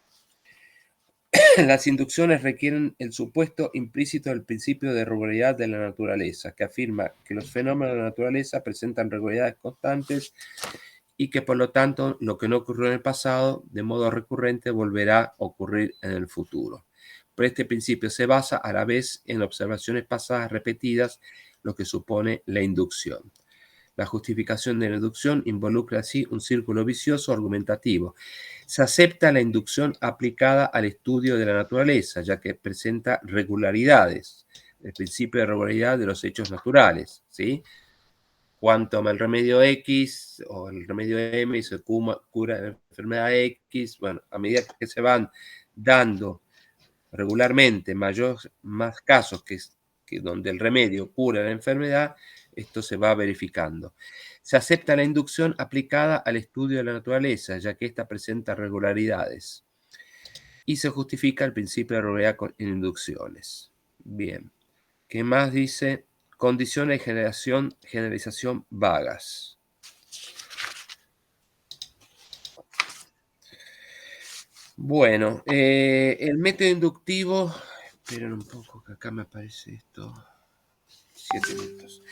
Speaker 1: Las inducciones requieren el supuesto implícito del principio de regularidad de la naturaleza, que afirma que los fenómenos de la naturaleza presentan regularidades constantes y que por lo tanto lo que no ocurrió en el pasado de modo recurrente volverá a ocurrir en el futuro. Pero este principio se basa a la vez en observaciones pasadas repetidas, lo que supone la inducción. La justificación de la inducción involucra así un círculo vicioso argumentativo. Se acepta la inducción aplicada al estudio de la naturaleza, ya que presenta regularidades, el principio de regularidad de los hechos naturales, ¿sí? Cuanto el remedio X o el remedio M y se cura la enfermedad X, bueno, a medida que se van dando regularmente más casos que donde el remedio cura la enfermedad, esto se va verificando. Se acepta la inducción aplicada al estudio de la naturaleza, ya que ésta presenta regularidades. Y se justifica el principio de regularidad en inducciones. Bien. ¿Qué más dice? Condiciones de generalización vagas. Bueno, el método inductivo, esperen un poco que acá me aparece esto. 7 minutos.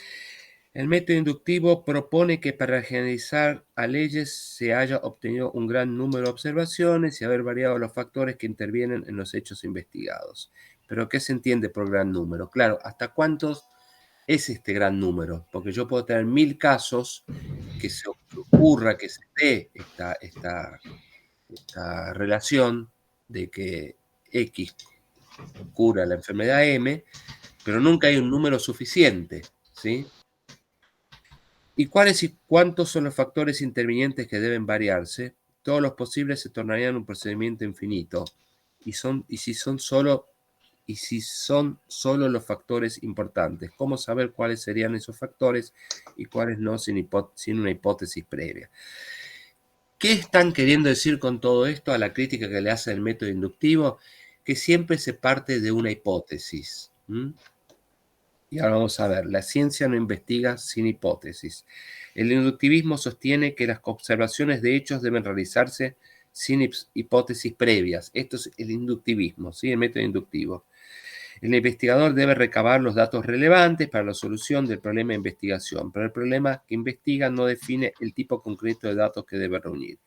Speaker 1: El método inductivo propone que para generalizar a leyes se haya obtenido un gran número de observaciones y haber variado los factores que intervienen en los hechos investigados. ¿Pero qué se entiende por gran número? Claro, ¿hasta cuántos es este gran número? Porque yo puedo tener 1000 casos que se ocurra que se dé esta relación de que X cura la enfermedad M, pero nunca hay un número suficiente, ¿sí? ¿Y cuáles y cuántos son los factores intervinientes que deben variarse? Todos los posibles se tornarían un procedimiento infinito. Y si son solo los factores importantes. ¿Cómo saber cuáles serían esos factores y cuáles no sin una hipótesis previa? ¿Qué están queriendo decir con todo esto a la crítica que le hace el método inductivo? Que siempre se parte de una hipótesis. Y ahora vamos a ver, la ciencia no investiga sin hipótesis. El inductivismo sostiene que las observaciones de hechos deben realizarse sin hipótesis previas. Esto es el inductivismo, ¿sí? El método inductivo. El investigador debe recabar los datos relevantes para la solución del problema de investigación, pero el problema que investiga no define el tipo concreto de datos que debe reunir.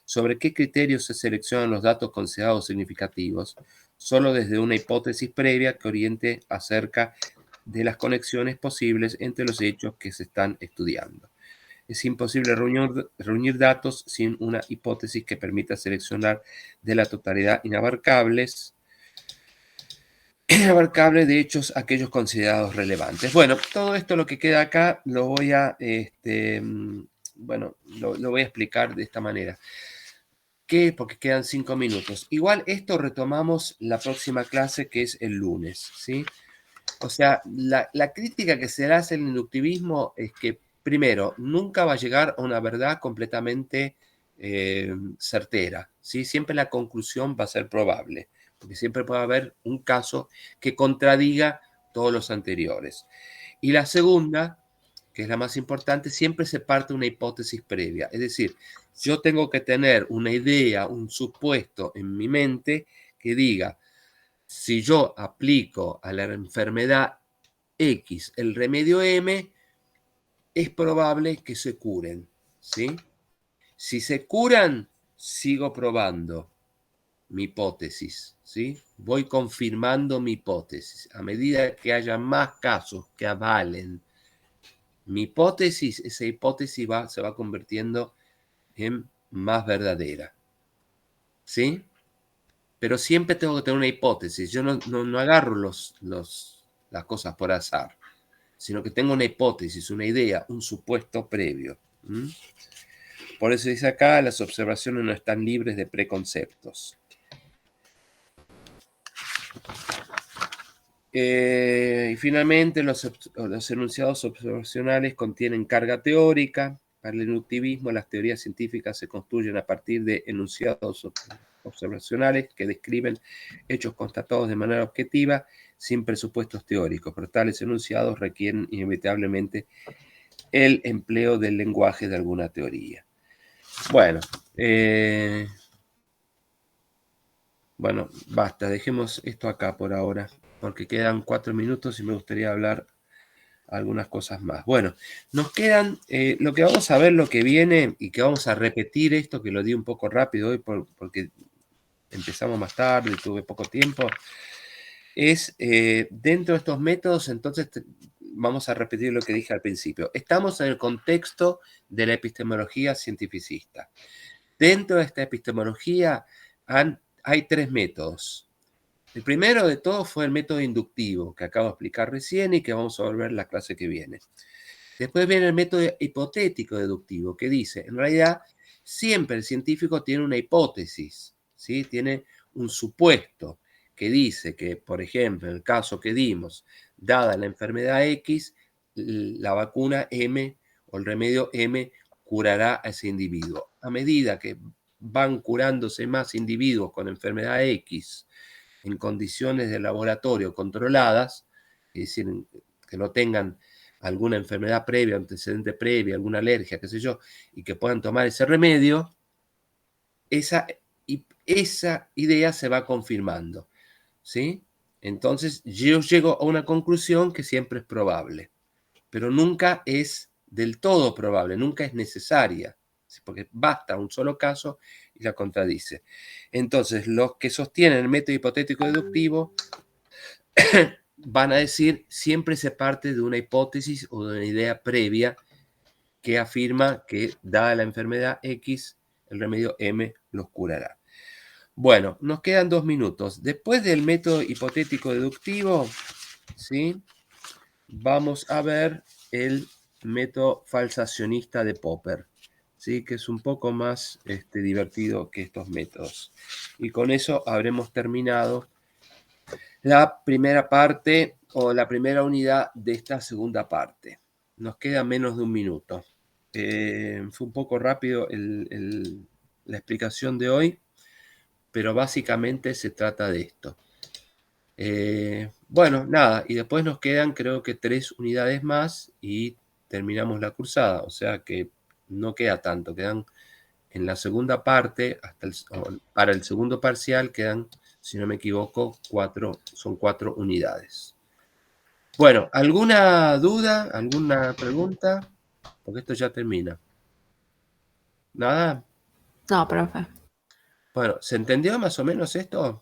Speaker 1: ¿Sobre qué criterios se seleccionan los datos considerados significativos? Solo desde una hipótesis previa que oriente acerca de las conexiones posibles entre los hechos que se están estudiando. Es imposible reunir datos sin una hipótesis que permita seleccionar de la totalidad inabarcables de hechos aquellos considerados relevantes. Bueno, todo esto lo que queda acá lo voy a, lo voy a explicar de esta manera. ¿Qué? Porque quedan 5 minutos. Igual esto retomamos la próxima clase, que es el lunes, ¿sí? O sea, la crítica que se le hace al inductivismo es que, primero, nunca va a llegar a una verdad completamente certera, ¿sí? Siempre la conclusión va a ser probable, porque siempre puede haber un caso que contradiga todos los anteriores. Y la segunda, que es la más importante, siempre se parte de una hipótesis previa. Es decir, yo tengo que tener una idea, un supuesto en mi mente que diga, si yo aplico a la enfermedad X el remedio M, es probable que se curen, ¿sí? Si se curan, sigo probando mi hipótesis, ¿sí? Voy confirmando mi hipótesis. A medida que haya más casos que avalen mi hipótesis, esa hipótesis se va convirtiendo en más verdadera, ¿sí? Pero siempre tengo que tener una hipótesis. Yo no agarro las cosas por azar, sino que tengo una hipótesis, una idea, un supuesto previo. Por eso dice acá, las observaciones no están libres de preconceptos. Y finalmente, los enunciados observacionales contienen carga teórica. Para el inductivismo, las teorías científicas se construyen a partir de enunciados observacionales que describen hechos constatados de manera objetiva, sin presupuestos teóricos, pero tales enunciados requieren inevitablemente el empleo del lenguaje de alguna teoría. Bueno, basta, dejemos esto acá por ahora, porque quedan 4 minutos y me gustaría hablar algunas cosas más. Bueno, nos quedan, lo que vamos a ver, lo que viene, y que vamos a repetir esto, que lo di un poco rápido hoy porque empezamos más tarde y tuve poco tiempo, es dentro de estos métodos, entonces vamos a repetir lo que dije al principio. Estamos en el contexto de la epistemología cientificista. Dentro de esta epistemología hay 3 métodos. El primero de todos fue el método inductivo, que acabo de explicar recién y que vamos a volver la clase que viene. Después viene el método hipotético deductivo, que dice, en realidad, siempre el científico tiene una hipótesis, ¿sí? Tiene un supuesto que dice que, por ejemplo, en el caso que dimos, dada la enfermedad X, la vacuna M o el remedio M curará a ese individuo. A medida que van curándose más individuos con enfermedad X en condiciones de laboratorio controladas, es decir, que no tengan alguna enfermedad previa, antecedente previo, alguna alergia, qué sé yo, y que puedan tomar ese remedio, esa idea se va confirmando, ¿sí? Entonces yo llego a una conclusión que siempre es probable, pero nunca es del todo probable, nunca es necesaria, porque basta un solo caso y la contradice. Entonces, los que sostienen el método hipotético deductivo van a decir siempre se parte de una hipótesis o de una idea previa que afirma que, dada la enfermedad X, el remedio M los curará. Bueno, nos quedan 2 minutos. Después del método hipotético deductivo, ¿sí? Vamos a ver el método falsacionista de Popper, ¿sí? Que es un poco más divertido que estos métodos. Y con eso habremos terminado la primera parte o la primera unidad de esta segunda parte. Nos queda menos de 1 minuto. Fue un poco rápido la explicación de hoy, pero básicamente se trata de esto. Bueno, nada, y después nos quedan creo que 3 unidades más y terminamos la cursada, o sea que no queda tanto, quedan en la segunda parte, para el segundo parcial quedan, si no me equivoco, 4 unidades. Bueno, ¿alguna duda, alguna pregunta? Porque esto ya termina. ¿Nada?
Speaker 7: No, profe.
Speaker 1: Bueno, ¿se entendió más o menos esto?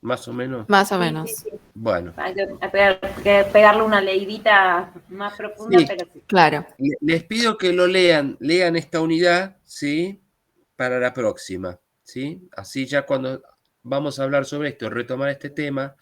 Speaker 1: Más o menos.
Speaker 7: Más o menos.
Speaker 5: Sí.
Speaker 1: Bueno,
Speaker 5: Hay que pegarle una leidita más profunda,
Speaker 1: Sí.
Speaker 5: pero sí.
Speaker 7: Claro.
Speaker 1: les pido que lo lean esta unidad, ¿sí? Para la próxima, ¿sí? Así ya cuando vamos a hablar sobre esto, retomar este tema,